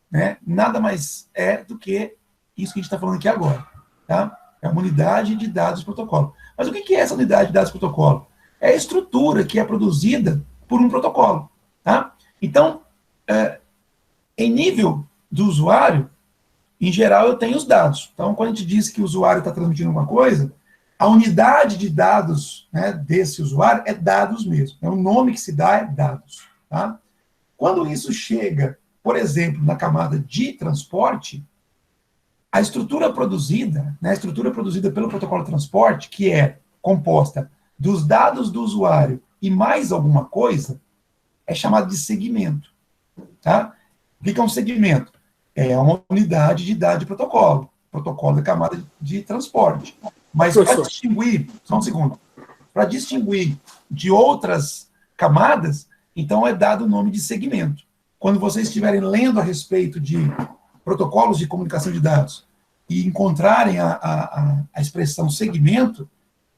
né, nada mais é do que isso que a gente está falando aqui agora. Tá? É uma unidade de dados de protocolo. Mas o que é essa unidade de dados de protocolo? É a estrutura que é produzida por um protocolo. Tá? Então, em nível do usuário, em geral, eu tenho os dados. Então, quando a gente diz que o usuário está transmitindo alguma coisa, a unidade de dados, né, desse usuário é dados mesmo. O nome que se dá é dados. Tá? Quando isso chega, por exemplo, na camada de transporte, a estrutura produzida, né, a estrutura produzida pelo protocolo de transporte, que é composta dos dados do usuário e mais alguma coisa, é chamada de segmento. Tá? O que é um segmento? É uma unidade de dados de protocolo da camada de transporte. Mas para distinguir, só um segundo, para distinguir de outras camadas, então é dado o nome de segmento. Quando vocês estiverem lendo a respeito de protocolos de comunicação de dados e encontrarem a expressão segmento,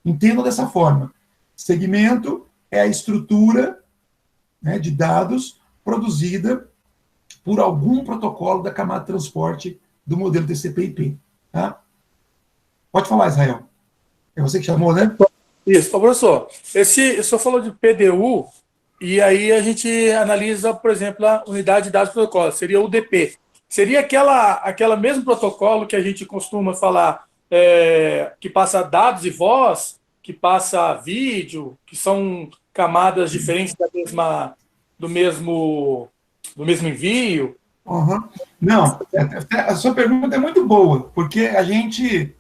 entendam dessa forma. Segmento é a estrutura, né, de dados produzida por algum protocolo da camada de transporte do modelo TCP/IP. Tá? Pode falar, Israel. É você que chamou, né? Isso, professor. O senhor falou de PDU, e aí a gente analisa, por exemplo, a unidade de dados de protocolo, seria o UDP. Seria aquela mesmo protocolo que a gente costuma falar, que passa dados e voz, que passa vídeo, que são camadas diferentes do mesmo envio? Uhum. Não, a sua pergunta é muito boa, porque a gente...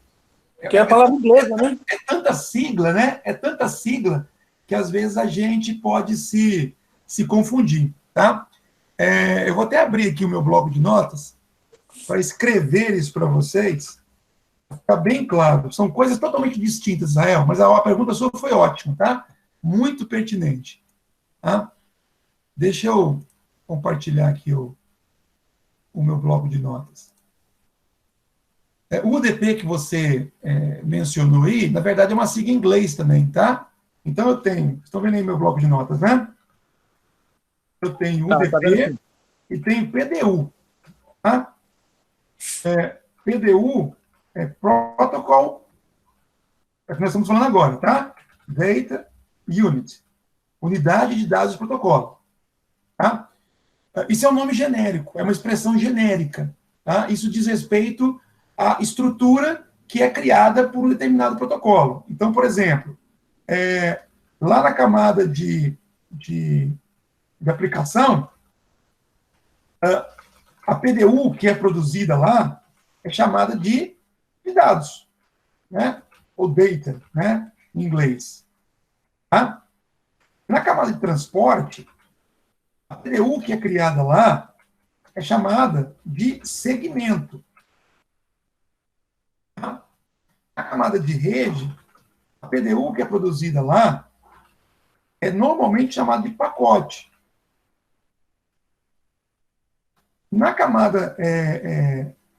Que é a palavra inglesa, né? É tanta sigla, né? É tanta sigla que às vezes a gente pode se confundir, tá? Eu vou até abrir aqui o meu bloco de notas para escrever isso para vocês, para ficar bem claro. São coisas totalmente distintas, Israel, mas a pergunta sua foi ótima, tá? Muito pertinente. Tá? Deixa eu compartilhar aqui o meu bloco de notas. O UDP que você mencionou aí, na verdade, é uma sigla em inglês também, tá? Então, eu tenho... Estão vendo aí meu bloco de notas, né? Eu tenho UDP e tenho PDU. Tá? PDU é Protocol, é o que nós estamos falando agora, tá? Data Unit. Unidade de dados de protocolo. Tá? Isso é um nome genérico, é uma expressão genérica. Tá? Isso diz respeito à estrutura que é criada por um determinado protocolo. Então, por exemplo, lá na camada de aplicação, a PDU que é produzida lá é chamada de dados, né? Ou data, né? Em inglês. Tá? Na camada de transporte, a PDU que é criada lá é chamada de segmento. Tá? Na camada de rede, a PDU que é produzida lá é normalmente chamada de pacote. Na camada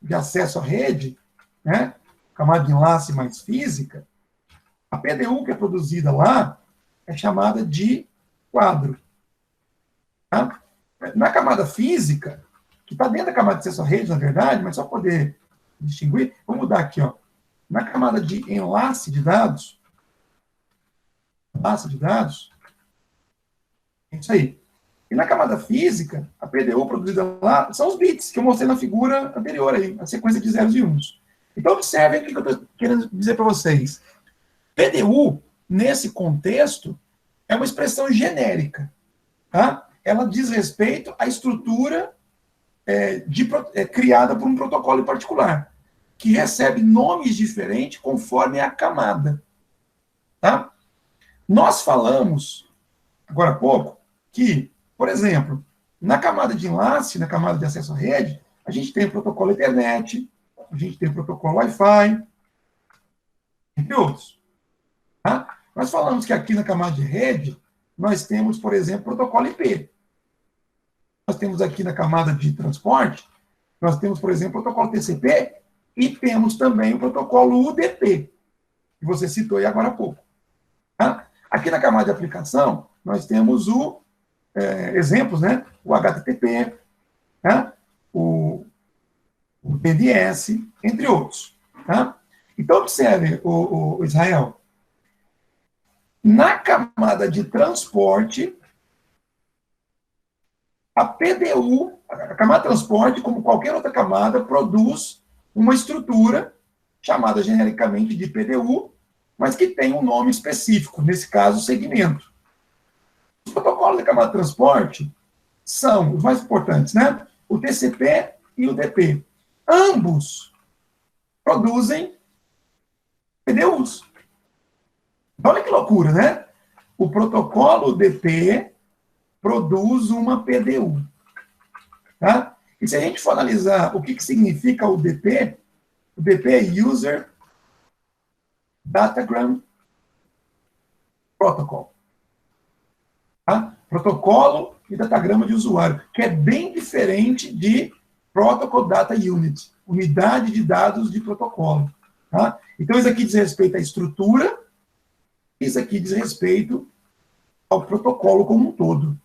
de acesso à rede, né, camada de enlace mais física, a PDU que é produzida lá é chamada de quadro. Tá? Na camada física, que está dentro da camada de acesso à rede, na verdade, mas só poder distinguir, vamos mudar aqui, ó. Na camada de enlace de dados, é isso aí. E na camada física, a PDU produzida lá são os bits que eu mostrei na figura anterior aí, a sequência de zeros e uns. Então, observem o que eu estou querendo dizer para vocês. PDU, nesse contexto, é uma expressão genérica. Tá? Ela diz respeito à estrutura criada por um protocolo em particular, que recebe nomes diferentes conforme a camada. Tá? Nós falamos, agora há pouco, que, por exemplo, na camada de enlace, na camada de acesso à rede, a gente tem o protocolo Ethernet, a gente tem o protocolo Wi-Fi, entre outros. Tá? Nós falamos que aqui na camada de rede, nós temos, por exemplo, o protocolo IP. Nós temos aqui na camada de transporte, nós temos, por exemplo, o protocolo TCP e temos também o protocolo UDP, que você citou aí agora há pouco. Tá? Aqui na camada de aplicação, nós temos exemplos, né? O HTTP, tá? o DNS, entre outros. Tá? Então, observe, o Israel. Na camada de transporte, a PDU, a camada de transporte, como qualquer outra camada, produz uma estrutura chamada genericamente de PDU, mas que tem um nome específico, nesse caso, segmento. Os protocolos da camada de transporte são os mais importantes, né? O TCP e o DP. Ambos produzem PDUs. Olha que loucura, né? O protocolo DP produz uma PDU. Tá? E se a gente for analisar o que significa o DP é User Datagram Protocol. Tá? Protocolo e datagrama de usuário, que é bem diferente de Protocol Data Unit, unidade de dados de protocolo. Tá? Então, isso aqui diz respeito à estrutura, isso aqui diz respeito ao protocolo como um todo.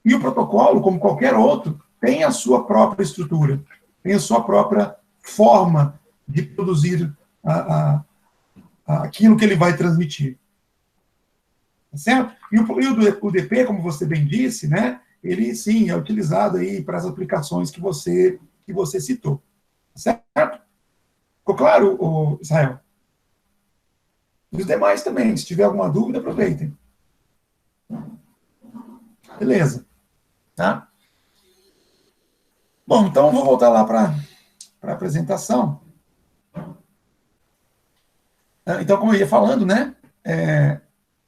E o protocolo, como qualquer outro, tem a sua própria estrutura, tem a sua própria forma de produzir aquilo que ele vai transmitir. Tá certo? E o DP, como você bem disse, né, ele, sim, é utilizado aí para as aplicações que você citou. Tá certo? Ficou claro, Israel? E os demais também, se tiver alguma dúvida, aproveitem. Beleza. Tá? Bom, então vou voltar lá para a apresentação. Então, como eu ia falando, né,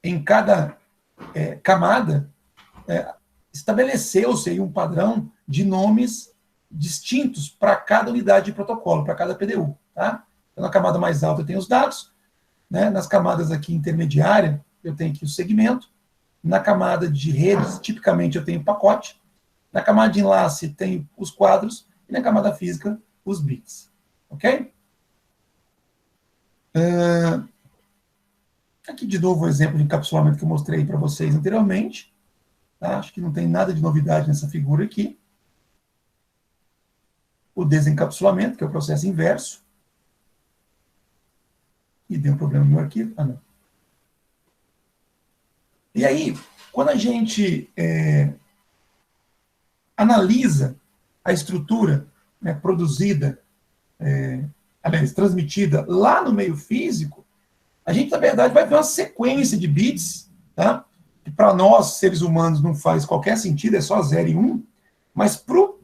em cada camada, estabeleceu-se um padrão de nomes distintos para cada unidade de protocolo, para cada PDU. Tá? Então, na camada mais alta eu tenho os dados, né, nas camadas aqui intermediárias eu tenho aqui o segmento, na camada de redes, tipicamente eu tenho o pacote, na camada de enlace tenho os quadros, e na camada física, os bits. Ok? Aqui, de novo, o exemplo de encapsulamento que eu mostrei para vocês anteriormente. Tá? Acho que não tem nada de novidade nessa figura aqui. O desencapsulamento, que é o processo inverso. E deu um problema no meu arquivo. Ah, não. E aí, quando a gente analisa a estrutura, né, produzida, aliás, transmitida lá no meio físico, a gente, na verdade, vai ver uma sequência de bits, tá? Que para nós, seres humanos, não faz qualquer sentido, é só 0 e 1, mas para o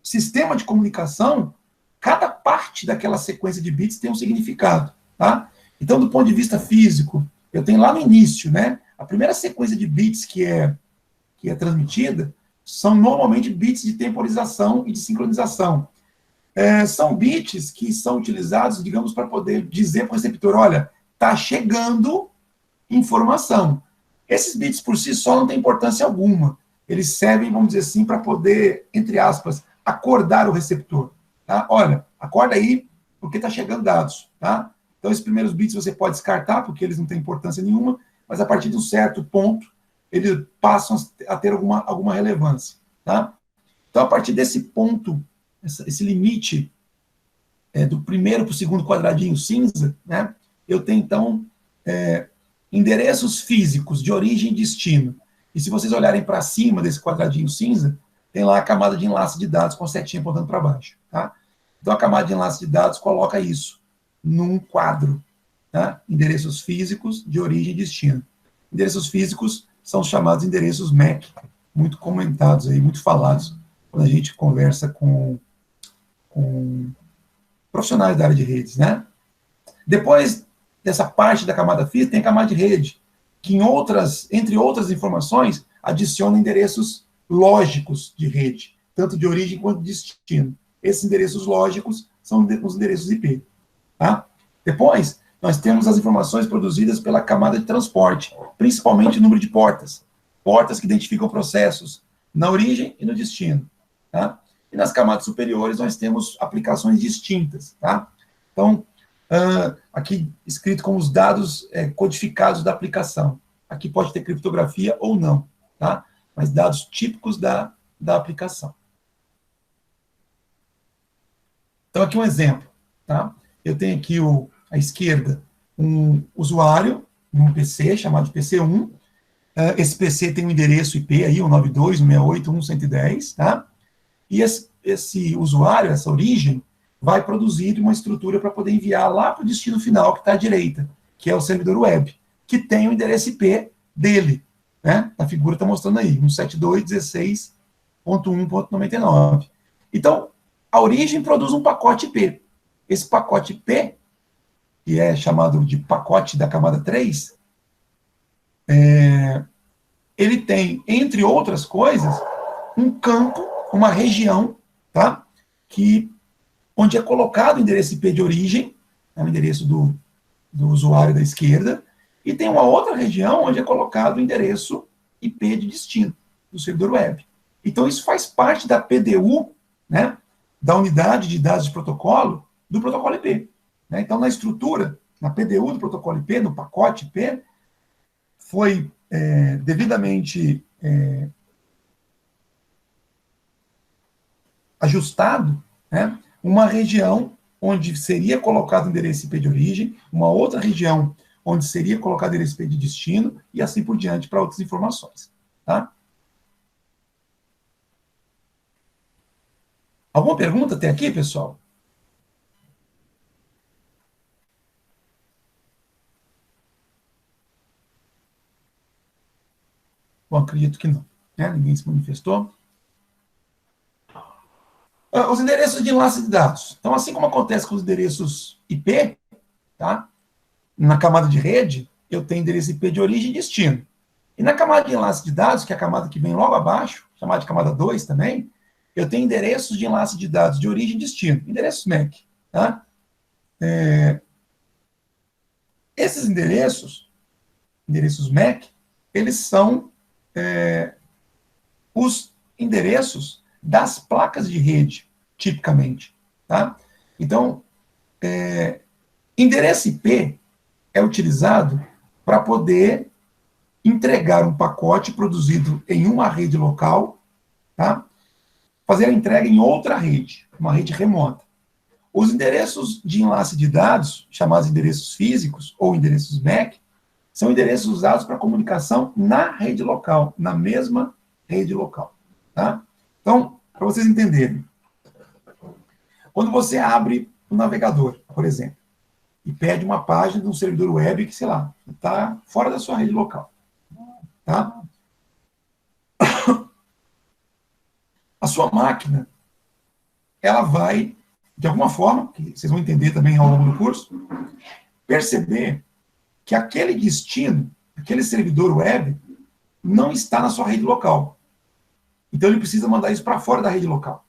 sistema de comunicação, cada parte daquela sequência de bits tem um significado. Tá? Então, do ponto de vista físico, eu tenho lá no início, né, a primeira sequência de bits que é transmitida são normalmente bits de temporização e de sincronização. São bits que são utilizados, digamos, para poder dizer para o receptor, olha, está chegando informação. Esses bits por si só não têm importância alguma. Eles servem, vamos dizer assim, para poder, entre aspas, acordar o receptor. Tá? Olha, acorda aí, porque está chegando dados. Tá? Então, esses primeiros bits você pode descartar, porque eles não têm importância nenhuma, mas a partir de um certo ponto, eles passam a ter alguma relevância. Tá? Então, a partir desse ponto, esse limite do primeiro para o segundo quadradinho cinza, né, eu tenho, então, endereços físicos de origem e destino. E se vocês olharem para cima desse quadradinho cinza, tem lá a camada de enlace de dados com a setinha apontando para baixo. Tá? Então, a camada de enlace de dados coloca isso num quadro. Tá? Endereços físicos de origem e destino. Endereços físicos são os chamados endereços MAC, muito comentados aí, muito falados, quando a gente conversa com profissionais da área de redes, né? Depois dessa parte da camada física, tem a camada de rede, que entre outras informações, adiciona endereços lógicos de rede, tanto de origem quanto de destino. Esses endereços lógicos são os endereços IP. Tá? Depois, nós temos as informações produzidas pela camada de transporte, principalmente o número de portas. Portas que identificam processos na origem e no destino. Tá? E nas camadas superiores nós temos aplicações distintas. Tá? Então, aqui escrito como os dados codificados da aplicação. Aqui pode ter criptografia ou não, tá? Mas dados típicos da aplicação. Então, aqui um exemplo. Tá? Eu tenho aqui à esquerda um usuário, num PC, chamado de PC1. Esse PC tem um endereço IP aí, 192.168.1.110, tá? E esse usuário, essa origem, vai produzir uma estrutura para poder enviar lá para o destino final, que está à direita, que é o servidor web, que tem o endereço IP dele. Né? A figura está mostrando aí, 172.16.1.99. Então, a origem produz um pacote IP. Esse pacote IP, que é chamado de pacote da camada 3, ele tem, entre outras coisas, um campo, uma região, tá? Onde é colocado o endereço IP de origem, é o endereço do usuário da esquerda, e tem uma outra região onde é colocado o endereço IP de destino, do servidor web. Então, isso faz parte da PDU, né, da unidade de dados de protocolo, do protocolo IP. Né? Então, na estrutura, na PDU do protocolo IP, no pacote IP, foi devidamente ajustado, né, uma região onde seria colocado o endereço IP de origem, uma outra região onde seria colocado o endereço IP de destino, e assim por diante para outras informações. Tá? Alguma pergunta até aqui, pessoal? Bom, acredito que não. Né? Ninguém se manifestou. Os endereços de enlace de dados. Então, assim como acontece com os endereços IP, tá? Na camada de rede, eu tenho endereço IP de origem e destino. E na camada de enlace de dados, que é a camada que vem logo abaixo, chamada de camada 2 também, eu tenho endereços de enlace de dados de origem e destino, endereços MAC. Tá? Esses endereços MAC, eles são os endereços das placas de rede, tipicamente. Tá? Então, endereço IP é utilizado para poder entregar um pacote produzido em uma rede local, tá? Fazer a entrega em outra rede, uma rede remota. Os endereços de enlace de dados, chamados endereços físicos ou endereços MAC, são endereços usados para comunicação na rede local, na mesma rede local. Tá? Então, para vocês entenderem, quando você abre o navegador, por exemplo, e pede uma página de um servidor web que, sei lá, está fora da sua rede local. Tá? A sua máquina, ela vai, de alguma forma, que vocês vão entender também ao longo do curso, perceber que aquele destino, aquele servidor web, não está na sua rede local. Então, ele precisa mandar isso para fora da rede local.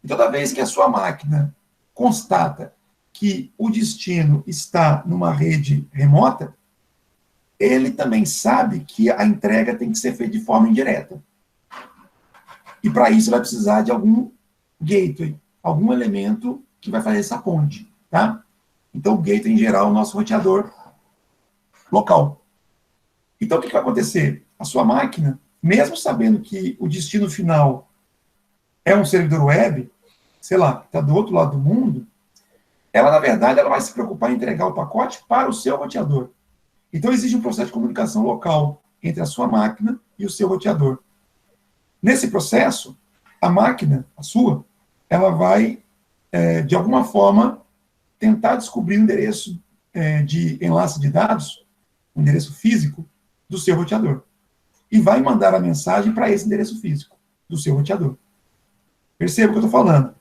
E toda vez que a sua máquina constata que o destino está numa rede remota, ele também sabe que a entrega tem que ser feita de forma indireta. E para isso vai precisar de algum gateway, algum elemento que vai fazer essa ponte, tá? Então, o gateway, em geral, é o nosso roteador local. Então, o que vai acontecer? A sua máquina, mesmo sabendo que o destino final é um servidor web, sei lá, que está do outro lado do mundo, ela, na verdade, ela vai se preocupar em entregar o pacote para o seu roteador. Então, existe um processo de comunicação local entre a sua máquina e o seu roteador. Nesse processo, a máquina, a sua, ela vai, de alguma forma, tentar descobrir o endereço de enlace de dados, o endereço físico, do seu roteador. E vai mandar a mensagem para esse endereço físico do seu roteador. Perceba o que eu estou falando.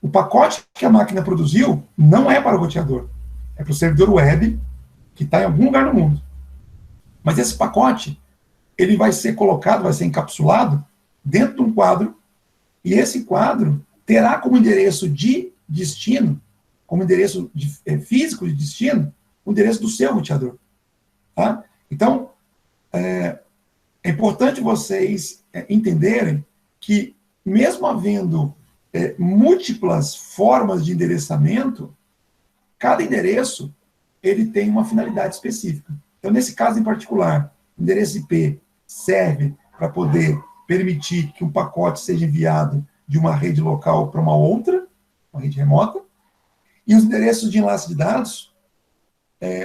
O pacote que a máquina produziu não é para o roteador. É para o servidor web que está em algum lugar no mundo. Mas esse pacote, ele vai ser colocado, vai ser encapsulado dentro de um quadro, e esse quadro terá como endereço de destino, como endereço físico de destino, o endereço do seu roteador. Tá? Então, é importante vocês entenderem que, mesmo havendo múltiplas formas de endereçamento, cada endereço ele tem uma finalidade específica. Então, nesse caso em particular, o endereço IP serve para poder permitir que um pacote seja enviado de uma rede local para uma outra, uma rede remota, e os endereços de enlace de dados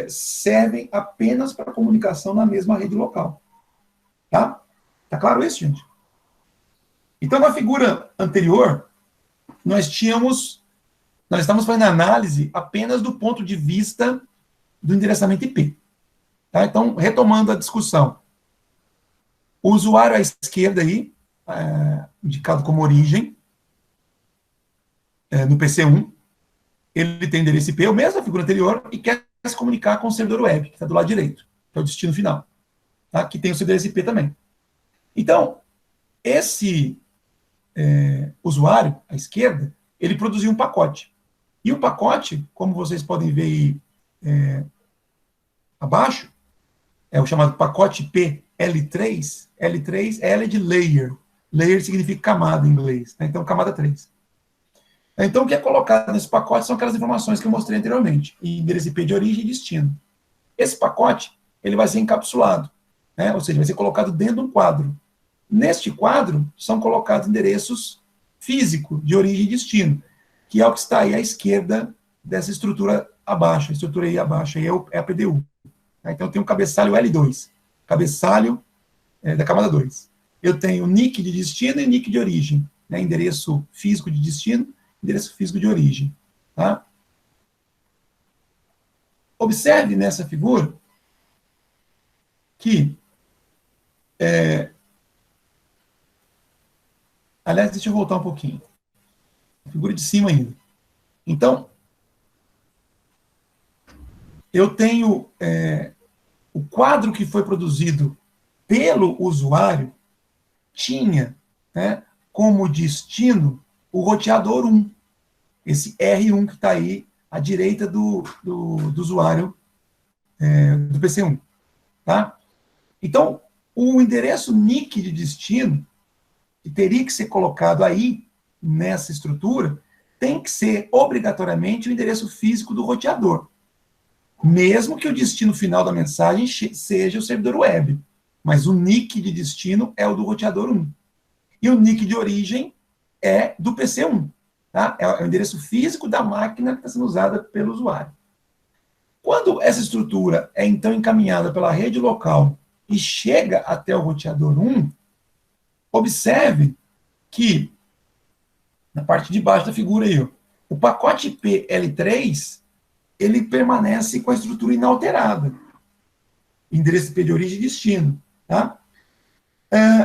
servem apenas para comunicação na mesma rede local. Tá? Tá claro isso, gente? Então, na figura anterior, nós estamos fazendo análise apenas do ponto de vista do endereçamento IP. Tá? Então, retomando a discussão. O usuário à esquerda aí, indicado como origem, no PC1, ele tem endereço IP, o mesmo da figura anterior, e quer se comunicar com o servidor web, que está do lado direito, que é o destino final, tá? Que tem o seu endereço IP também. Então, esse usuário à esquerda, ele produziu um pacote. E o pacote, como vocês podem ver aí abaixo, é o chamado pacote IP L3. L3, L é de layer. Layer significa camada em inglês, né? Então, camada 3. Então, o que é colocado nesse pacote são aquelas informações que eu mostrei anteriormente, endereço IP de origem e destino. Esse pacote, ele vai ser encapsulado, né? Ou seja, vai ser colocado dentro de um quadro. Neste quadro, são colocados endereços físicos de origem e destino, que é o que está aí à esquerda dessa estrutura abaixo. A estrutura aí abaixo aí é a PDU. Então, tem um cabeçalho L2, cabeçalho da camada 2. Eu tenho NIC de destino e NIC de origem, né? Endereço físico de destino, endereço físico de origem. Tá? Observe nessa figura que aliás, deixa eu voltar um pouquinho. Figura de cima ainda. Então, eu tenho o quadro que foi produzido pelo usuário tinha, né, como destino o roteador 1. Esse R1 que está aí à direita do usuário do PC1. Tá? Então, o endereço NIC de destino, que teria que ser colocado aí, nessa estrutura, tem que ser, obrigatoriamente, o endereço físico do roteador. Mesmo que o destino final da mensagem seja o servidor web. Mas o NIC de destino é o do roteador 1. E o NIC de origem é do PC1. Tá? É o endereço físico da máquina que está sendo usada pelo usuário. Quando essa estrutura é, então, encaminhada pela rede local e chega até o roteador 1, observe que, na parte de baixo da figura aí, o pacote IP L3, ele permanece com a estrutura inalterada. Endereço IP de origem e destino. Tá?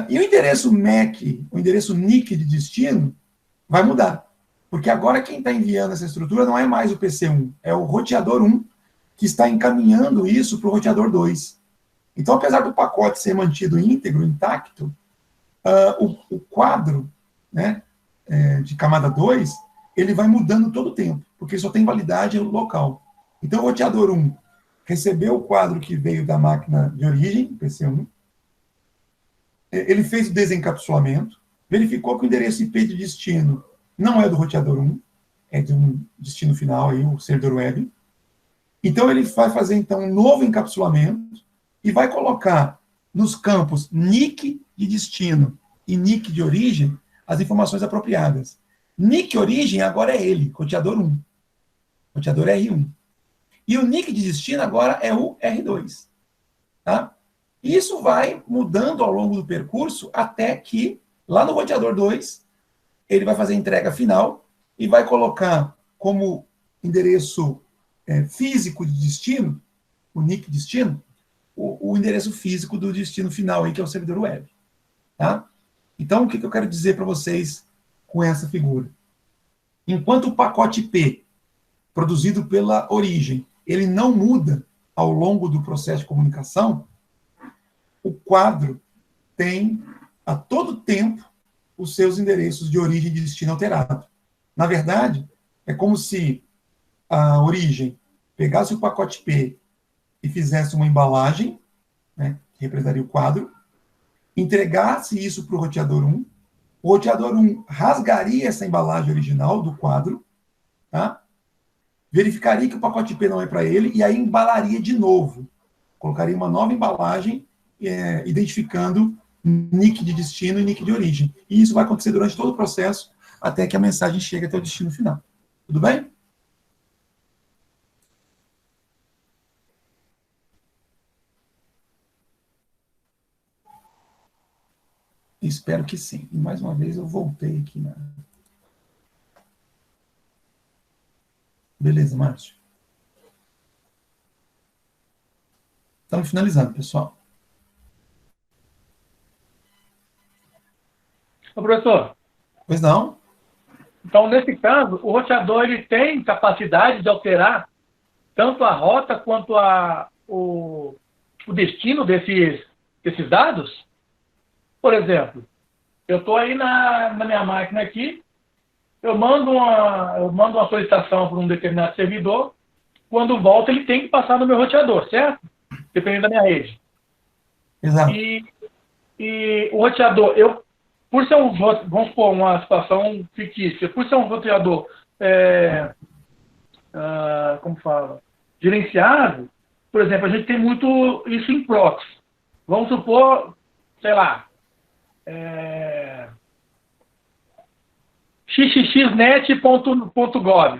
E o endereço MAC, o endereço NIC de destino, vai mudar. Porque agora quem está enviando essa estrutura não é mais o PC1, é o roteador 1 que está encaminhando isso para o roteador 2. Então, apesar do pacote ser mantido íntegro, intacto, o quadro, né, de camada 2, ele vai mudando todo o tempo, porque só tem validade local. Então, o roteador 1 recebeu o quadro que veio da máquina de origem, PC1, ele fez o desencapsulamento, verificou que o endereço IP de destino não é do roteador 1, é de um destino final, aí, o servidor web. Então, ele vai fazer então, um novo encapsulamento e vai colocar nos campos nick de destino e nick de origem as informações apropriadas. Nick origem agora é ele, roteador 1. Roteador R1. E o nick de destino agora é o R2. Tá? Isso vai mudando ao longo do percurso até que, lá no roteador 2, ele vai fazer a entrega final e vai colocar como endereço físico de destino, o nick destino, o endereço físico do destino final, aí, que é o servidor web. Tá? Então, o que eu quero dizer para vocês com essa figura? Enquanto o pacote P, produzido pela origem, ele não muda ao longo do processo de comunicação, o quadro tem, a todo tempo, os seus endereços de origem e de destino alterado. Na verdade, é como se a origem pegasse o pacote P e fizesse uma embalagem, né, que representaria o quadro, entregasse isso para o roteador 1, o roteador 1 rasgaria essa embalagem original do quadro, tá? Verificaria que o pacote P não é para ele, e aí embalaria de novo. Colocaria uma nova embalagem, identificando nick de destino e nick de origem. E isso vai acontecer durante todo o processo, até que a mensagem chegue até o destino final. Tudo bem? Espero que sim. E mais uma vez eu voltei aqui na... Beleza, Márcio. Estamos finalizando, pessoal. Ô, professor. Pois não? Então, nesse caso, o roteador ele tem capacidade de alterar tanto a rota quanto o destino desses dados? Por exemplo, eu estou aí na minha máquina aqui, eu mando uma solicitação para um determinado servidor, quando volta ele tem que passar no meu roteador, certo? Dependendo da minha rede. Exato. E o roteador, por ser vamos supor, uma situação fictícia, por ser um roteador, como fala, gerenciável, por exemplo, a gente tem muito isso em proxy. Vamos supor, sei lá, xxxnet.gov,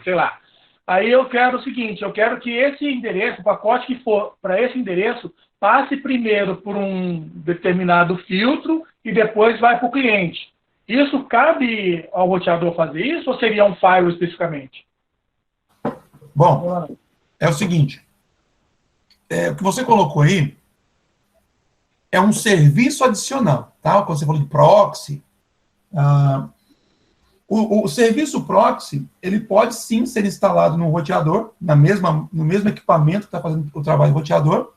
sei lá. Aí eu quero o seguinte, eu quero que esse endereço, o pacote que for para esse endereço, passe primeiro por um determinado filtro e depois vai para o cliente. Isso cabe ao roteador fazer isso ou seria um firewall especificamente? Bom, é o seguinte, o que você colocou aí é um serviço adicional, tá? Quando você falou de proxy, o serviço proxy, ele pode sim ser instalado no roteador, no mesmo equipamento que está fazendo o trabalho do roteador,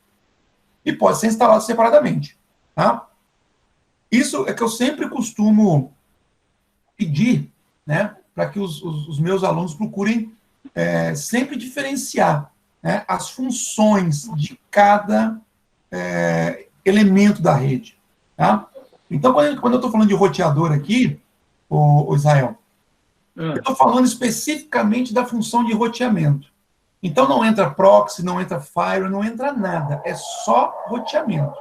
e pode ser instalado separadamente, tá? Isso é que eu sempre costumo pedir, né, para que os meus alunos procurem sempre diferenciar, né, as funções de cada elemento da rede, tá? Então, quando eu estou falando de roteador aqui, o Israel, eu estou falando especificamente da função de roteamento. Então, não entra proxy, não entra firewall, não entra nada. É só roteamento.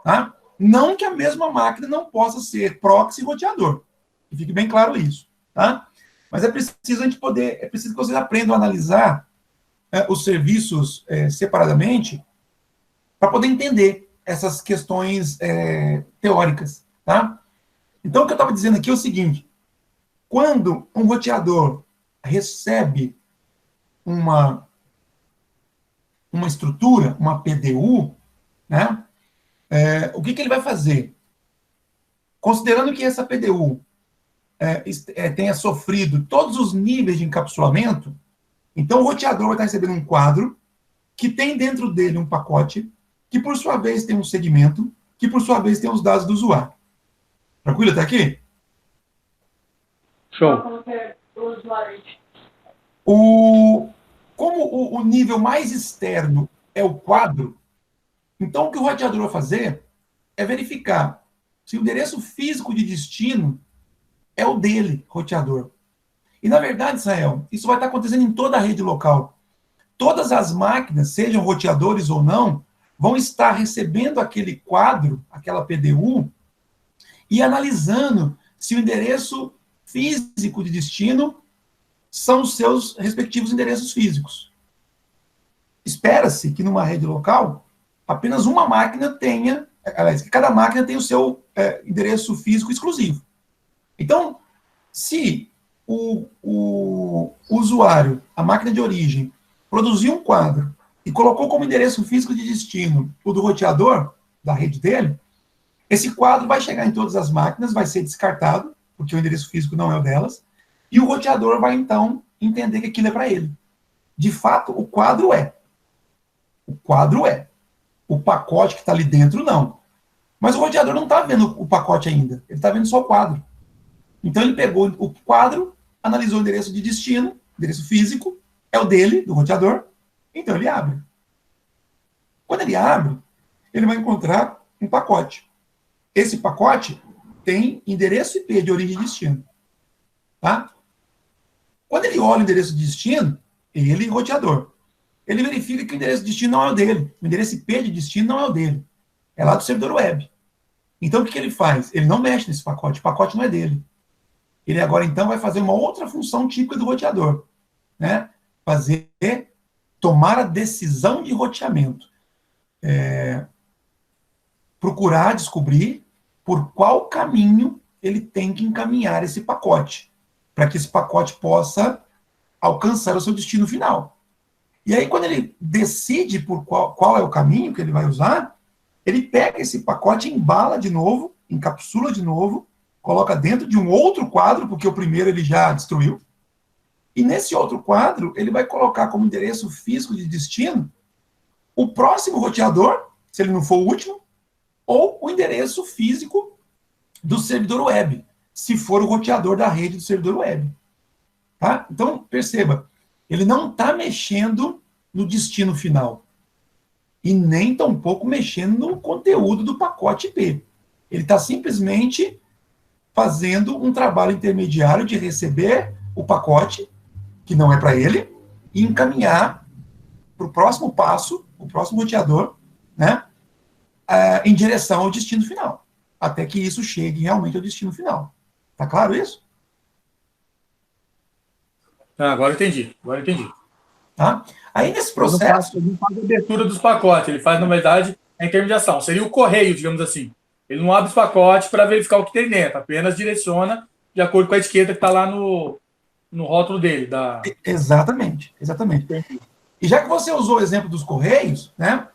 Tá? Não que a mesma máquina não possa ser proxy e roteador. Que fique bem claro isso. Tá? Mas é preciso que vocês aprendam a analisar os serviços separadamente para poder entender essas questões teóricas. Tá? Então, o que eu estava dizendo aqui é o seguinte. Quando um roteador recebe uma estrutura, uma PDU, né, o que ele vai fazer? Considerando que essa PDU tenha sofrido todos os níveis de encapsulamento, então o roteador vai estar recebendo um quadro que tem dentro dele um pacote, que por sua vez tem um segmento, que por sua vez tem os dados do usuário. Tranquilo até aqui? Show. Como o nível mais externo é o quadro, então o que o roteador vai fazer é verificar se o endereço físico de destino é o dele, roteador. E, na verdade, Israel, isso vai estar acontecendo em toda a rede local. Todas as máquinas, sejam roteadores ou não, vão estar recebendo aquele quadro, aquela PDU, e analisando se o endereço físico de destino são os seus respectivos endereços físicos. Espera-se que numa rede local, apenas uma máquina tenha, aliás, que cada máquina tenha o seu endereço físico exclusivo. Então, se o usuário, a máquina de origem, produziu um quadro e colocou como endereço físico de destino o do roteador, da rede dele, esse quadro vai chegar em todas as máquinas, vai ser descartado, porque o endereço físico não é o delas, e o roteador vai, então, entender que aquilo é para ele. De fato, o quadro é. O quadro é. O pacote que está ali dentro, não. Mas o roteador não está vendo o pacote ainda. Ele está vendo só o quadro. Então, ele pegou o quadro, analisou o endereço de destino, endereço físico, é o dele, do roteador, então ele abre. Quando ele abre, ele vai encontrar um pacote. Esse pacote tem endereço IP de origem e destino. Tá? Quando ele olha o endereço de destino, ele, roteador, ele verifica que o endereço de destino não é o dele. O endereço IP de destino não é o dele. É lá do servidor web. Então, o que ele faz? Ele não mexe nesse pacote. O pacote não é dele. Ele agora, então, vai fazer uma outra função típica do roteador. Né? Tomar a decisão de roteamento. Procurar descobrir por qual caminho ele tem que encaminhar esse pacote, para que esse pacote possa alcançar o seu destino final. E aí, quando ele decide por qual é o caminho que ele vai usar, ele pega esse pacote, embala de novo, encapsula de novo, coloca dentro de um outro quadro, porque o primeiro ele já destruiu, e nesse outro quadro, ele vai colocar como endereço físico de destino o próximo roteador, se ele não for o último, ou o endereço físico do servidor web, se for o roteador da rede do servidor web. Tá? Então, perceba, ele não está mexendo no destino final. E nem tampouco mexendo no conteúdo do pacote IP. Ele está simplesmente fazendo um trabalho intermediário de receber o pacote, que não é para ele, e encaminhar para o próximo passo, o próximo roteador, né, em direção ao destino final. Até que isso chegue realmente ao destino final. Tá claro isso? Agora entendi. Tá? Aí nesse processo... Ele não faz a abertura dos pacotes, ele faz, na verdade, a intermediação. Seria o correio, digamos assim. Ele não abre os pacotes para verificar o que tem dentro, apenas direciona de acordo com a etiqueta que está lá no rótulo dele. Exatamente. Entendi. E já que você usou o exemplo dos correios, né?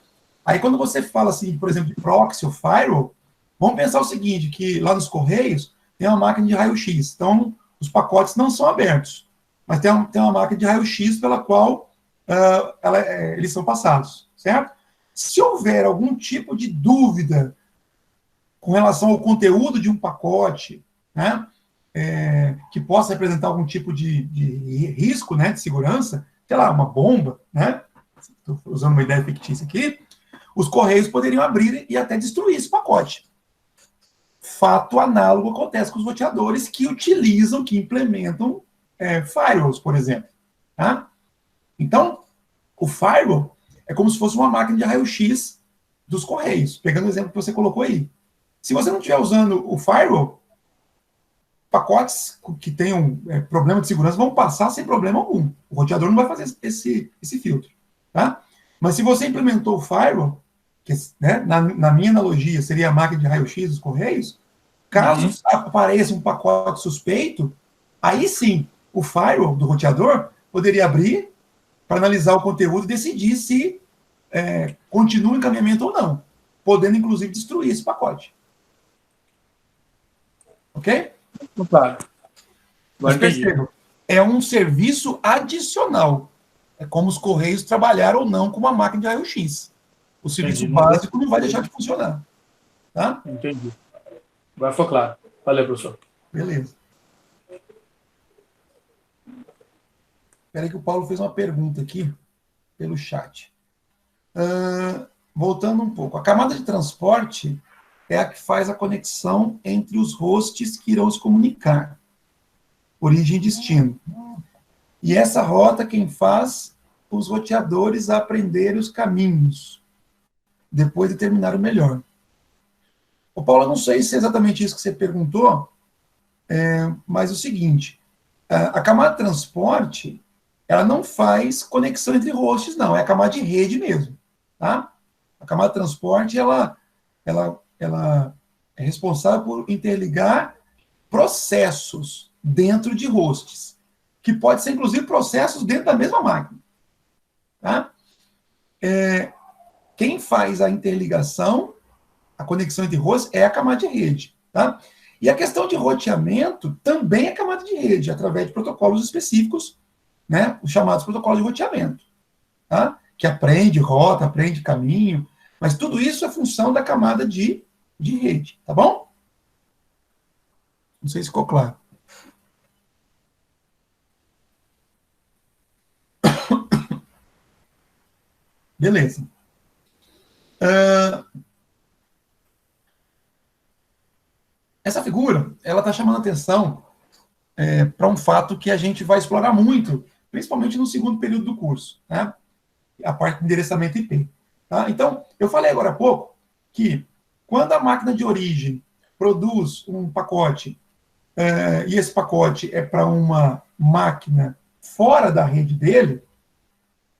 Aí quando você fala assim, por exemplo, de proxy ou firewall, vamos pensar o seguinte, que lá nos correios tem uma máquina de raio-x. Então, os pacotes não são abertos, mas tem uma máquina de raio-x pela qual eles são passados, certo? Se houver algum tipo de dúvida com relação ao conteúdo de um pacote, né, que possa representar algum tipo de risco, né, de segurança, sei lá, uma bomba, né? Estou usando uma ideia fictícia aqui, os correios poderiam abrir e até destruir esse pacote. Fato análogo acontece com os roteadores que utilizam, que implementam firewalls, por exemplo. Tá? Então, o firewall é como se fosse uma máquina de raio-x dos correios, pegando o exemplo que você colocou aí. Se você não estiver usando o firewall, pacotes que tenham problema de segurança vão passar sem problema algum. O roteador não vai fazer esse filtro. Tá? Mas se você implementou o firewall, que, né, na minha analogia seria a máquina de raio-x dos correios, caso apareça um pacote suspeito, aí sim, o firewall do roteador poderia abrir para analisar o conteúdo e decidir se continua o encaminhamento ou não, podendo inclusive destruir esse pacote. Ok? Claro. Mas percebam, é um serviço adicional. É como os correios trabalharam ou não com uma máquina de raio-x. O serviço básico não vai deixar de funcionar. Tá? Entendi. Agora ficou claro. Valeu, professor. Beleza. Espera aí que o Paulo fez uma pergunta aqui pelo chat. Voltando um pouco. A camada de transporte é a que faz a conexão entre os hosts que irão se comunicar. origem e destino. E essa rota quem faz os roteadores aprender os caminhos, depois determinar o melhor. Ô, Paulo, eu não sei se é exatamente isso que você perguntou, mas é o seguinte, a camada de transporte, ela não faz conexão entre hosts, não, é a camada de rede mesmo, tá? A camada de transporte, ela é responsável por interligar processos dentro de hosts, que pode ser, inclusive, processos dentro da mesma máquina. Tá? Quem faz a interligação, a conexão entre hosts, é a camada de rede. Tá? E a questão de roteamento também é camada de rede, através de protocolos específicos, né, os chamados protocolos de roteamento, tá? Que aprende rota, aprende caminho, mas tudo isso é função da camada de rede, tá bom? Não sei se ficou claro. Beleza. Essa figura, ela está chamando atenção para um fato que a gente vai explorar muito, principalmente no segundo período do curso, né? A parte de endereçamento IP. Tá? Então, eu falei agora há pouco que quando a máquina de origem produz um pacote, e esse pacote é para uma máquina fora da rede dele,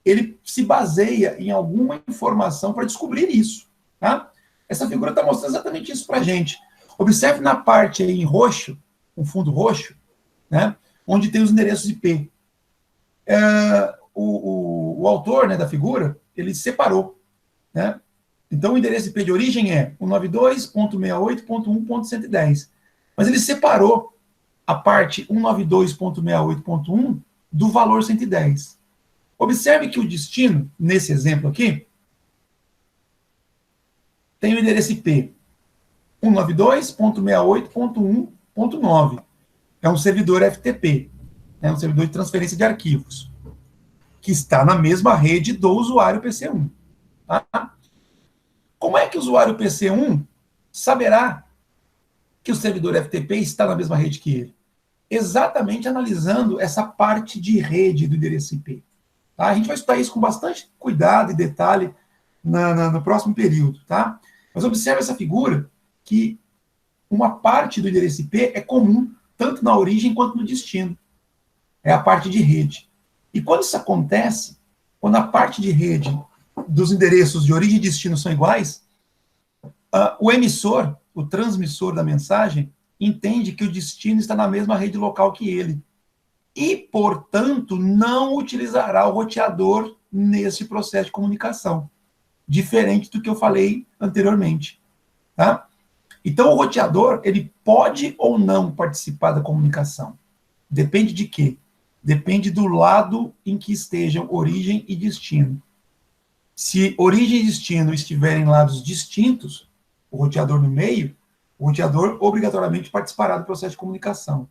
ele se baseia em alguma informação para descobrir isso. Tá? Essa figura está mostrando exatamente isso para a gente. Observe na parte aí em roxo, um fundo roxo, né, onde tem os endereços IP. O autor, né, da figura, ele separou. Né? Então, o endereço IP de origem é 192.68.1.110. Mas ele separou a parte 192.68.1 do valor 110. Observe que o destino, nesse exemplo aqui, tem o endereço IP 192.68.1.9. É um servidor FTP, um servidor de transferência de arquivos, que está na mesma rede do usuário PC1. Tá? Como é que o usuário PC1 saberá que o servidor FTP está na mesma rede que ele? Exatamente analisando essa parte de rede do endereço IP. Tá? A gente vai estudar isso com bastante cuidado e detalhe no próximo período. Tá? Mas observe essa figura, que uma parte do endereço IP é comum, tanto na origem quanto no destino. É a parte de rede. E quando isso acontece, quando a parte de rede dos endereços de origem e destino são iguais, o emissor, o transmissor da mensagem, entende que o destino está na mesma rede local que ele. E, portanto, não utilizará o roteador nesse processo de comunicação. Diferente do que eu falei anteriormente. Tá? Então, o roteador, ele pode ou não participar da comunicação. Depende de quê? Depende do lado em que estejam origem e destino. Se origem e destino estiverem em lados distintos, o roteador no meio, o roteador obrigatoriamente participará do processo de comunicação.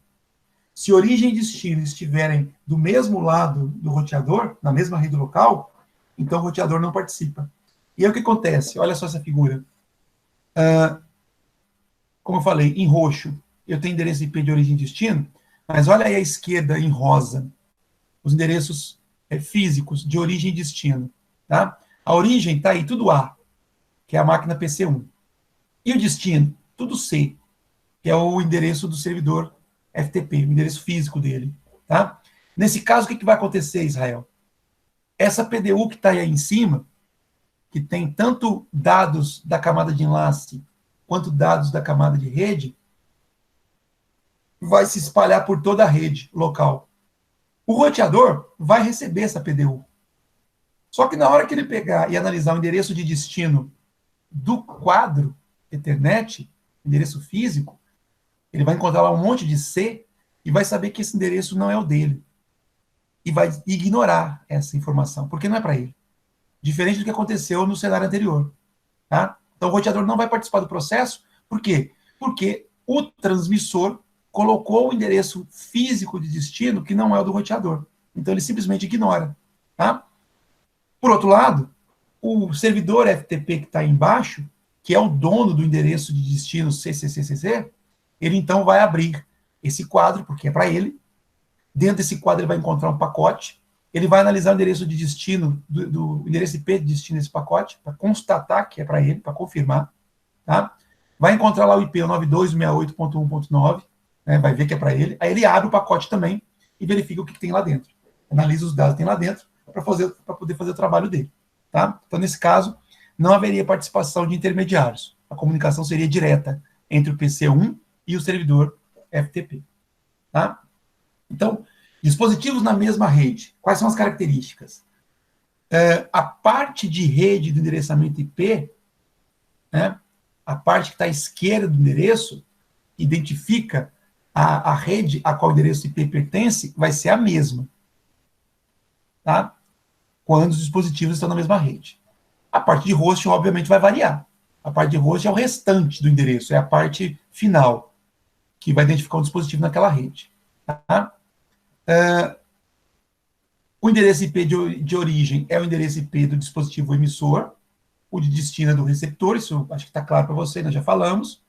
Se origem e destino estiverem do mesmo lado do roteador, na mesma rede local, então o roteador não participa. E aí o que acontece? Olha só essa figura. Como eu falei, em roxo, eu tenho endereço IP de origem e destino, mas olha aí à esquerda, em rosa, os endereços físicos de origem e destino. Tá? A origem está aí, tudo A, que é a máquina PC1. E o destino? Tudo C, que é o endereço do servidor FTP, o endereço físico dele. Tá? Nesse caso, o que vai acontecer, Israel? Essa PDU que está aí em cima, que tem tanto dados da camada de enlace quanto dados da camada de rede, vai se espalhar por toda a rede local. O roteador vai receber essa PDU. Só que na hora que ele pegar e analisar o endereço de destino do quadro Ethernet, endereço físico, ele vai encontrar lá um monte de C e vai saber que esse endereço não é o dele. E vai ignorar essa informação, porque não é para ele. Diferente do que aconteceu no cenário anterior. Tá? Então o roteador não vai participar do processo. Por quê? Porque o transmissor colocou o endereço físico de destino que não é o do roteador. Então ele simplesmente ignora. Tá? Por outro lado, o servidor FTP que está aí embaixo, que é o dono do endereço de destino CCCCC, ele então vai abrir esse quadro, porque é para ele, Dentro desse quadro ele vai encontrar um pacote, ele vai analisar o endereço de destino, do endereço IP de destino desse pacote, para constatar que é para ele, para confirmar, tá? Vai encontrar lá o IP 92.68.1.9, né, vai ver que é para ele, aí ele abre o pacote também e verifica o que tem lá dentro. Analisa os dados que tem lá dentro para poder fazer o trabalho dele, tá? Então, nesse caso, não haveria participação de intermediários. A comunicação seria direta entre o PC1 e o servidor FTP, tá? Então, dispositivos na mesma rede. Quais são as características? A parte de rede do endereçamento IP, né, a parte que está à esquerda do endereço, identifica a rede a qual o endereço IP pertence, vai ser a mesma, tá? Quando os dispositivos estão na mesma rede. A parte de host, obviamente, vai variar. A parte de host é o restante do endereço, é a parte final, que vai identificar o dispositivo naquela rede. Tá? O endereço IP de origem é o endereço IP do dispositivo emissor, o de destino é do receptor, isso acho que está claro para você, nós já falamos.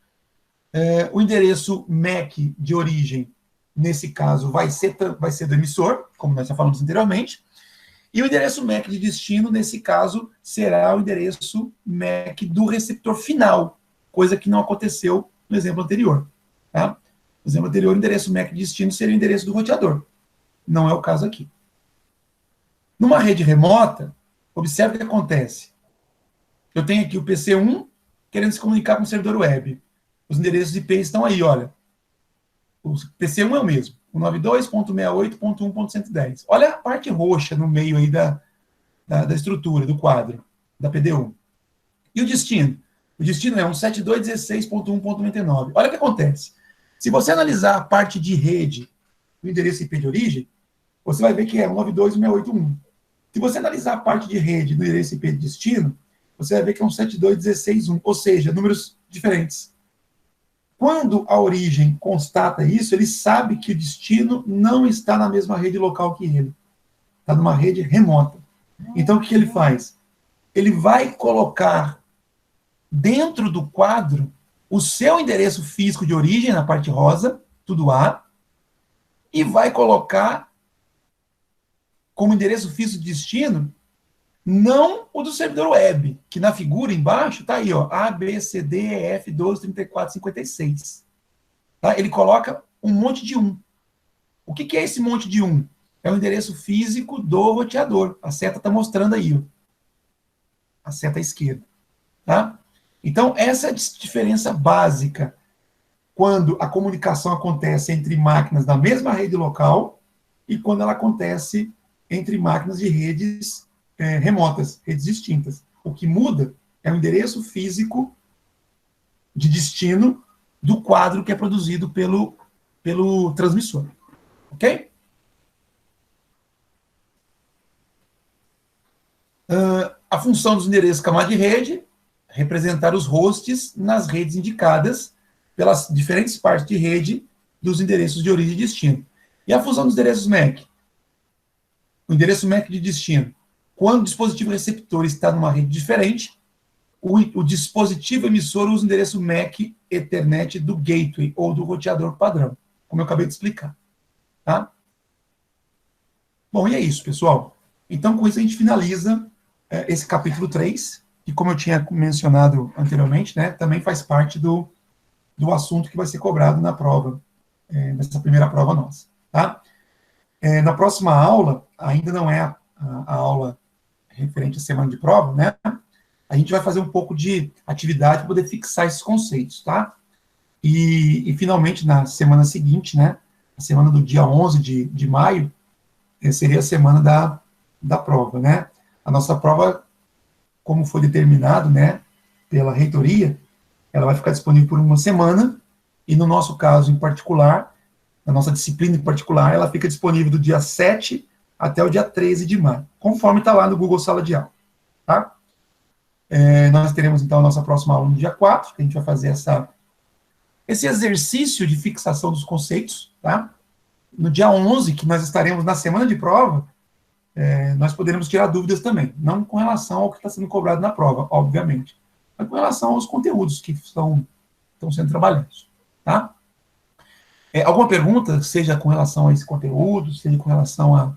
O endereço MAC de origem, nesse caso, vai ser do emissor, como nós já falamos anteriormente. E o endereço MAC de destino, nesse caso, será o endereço MAC do receptor final, coisa que não aconteceu no exemplo anterior. Tá? No exemplo anterior, o endereço MAC de destino seria o endereço do roteador. Não é o caso aqui. Numa rede remota, observe o que acontece. Eu tenho aqui o PC1 querendo se comunicar com o servidor web. Os endereços IP estão aí, olha. O PC1 é o mesmo. O 92.68.1.110. Olha a parte roxa no meio aí da estrutura, do quadro, da PD1. E o destino? O destino é um 72.16.1.99. Olha o que acontece. Se você analisar a parte de rede do endereço IP de origem, você vai ver que é 192.168.1. Se você analisar a parte de rede do endereço IP de destino, você vai ver que é um 72.16.1, ou seja, números diferentes. Quando a origem constata isso, ele sabe que o destino não está na mesma rede local que ele. Está numa rede remota. Então, o que ele faz? Ele vai colocar dentro do quadro o seu endereço físico de origem, na parte rosa, tudo A, e vai colocar como endereço físico de destino, não o do servidor web, que na figura embaixo está aí, ó, A, B, C, D, E, F, 12, 34, 56. Tá? Ele coloca um monte de 1. O que é esse monte de 1? É o endereço físico do roteador. A seta está mostrando aí, ó. A seta à esquerda. Tá? Então, essa é a diferença básica quando a comunicação acontece entre máquinas da mesma rede local e quando ela acontece entre máquinas de redes remotas, redes distintas. O que muda é o endereço físico de destino do quadro que é produzido pelo transmissor. Ok? A função dos endereços camada de rede é representar os hosts nas redes indicadas pelas diferentes partes de rede dos endereços de origem e destino. E a função dos endereços MAC? O endereço MAC de destino. Quando o dispositivo receptor está numa rede diferente, o dispositivo emissor usa o endereço MAC Ethernet do gateway ou do roteador padrão, como eu acabei de explicar. Tá? Bom, e é isso, pessoal. Então, com isso, a gente finaliza esse capítulo 3, que, como eu tinha mencionado anteriormente, né, também faz parte do assunto que vai ser cobrado na prova, nessa primeira prova nossa. Tá? Na próxima aula, ainda não é a aula referente à semana de prova, né? A gente vai fazer um pouco de atividade para poder fixar esses conceitos, tá? E finalmente, na semana seguinte, né? A semana do dia 11 de maio, seria a semana da prova, né? A nossa prova, como foi determinado, né, pela reitoria, ela vai ficar disponível por uma semana, e no nosso caso em particular, na nossa disciplina em particular, ela fica disponível do dia 7 até o dia 13 de maio, conforme está lá no Google Sala de Aula. Tá? Nós teremos, então, a nossa próxima aula no dia 4, que a gente vai fazer esse exercício de fixação dos conceitos. Tá? No dia 11, que nós estaremos na semana de prova, nós poderemos tirar dúvidas também, não com relação ao que está sendo cobrado na prova, obviamente, mas com relação aos conteúdos que estão sendo trabalhados. Tá? Alguma pergunta, seja com relação a esse conteúdo, seja com relação à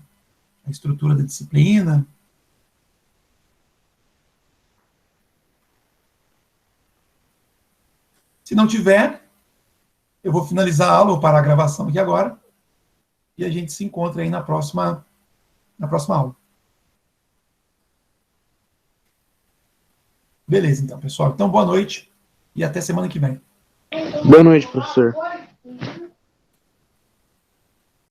estrutura da disciplina? Se não tiver, eu vou finalizar a aula, vou parar a gravação aqui agora, e a gente se encontra aí na próxima aula. Beleza, então, pessoal. Então, boa noite e até semana que vem. Boa noite, professor.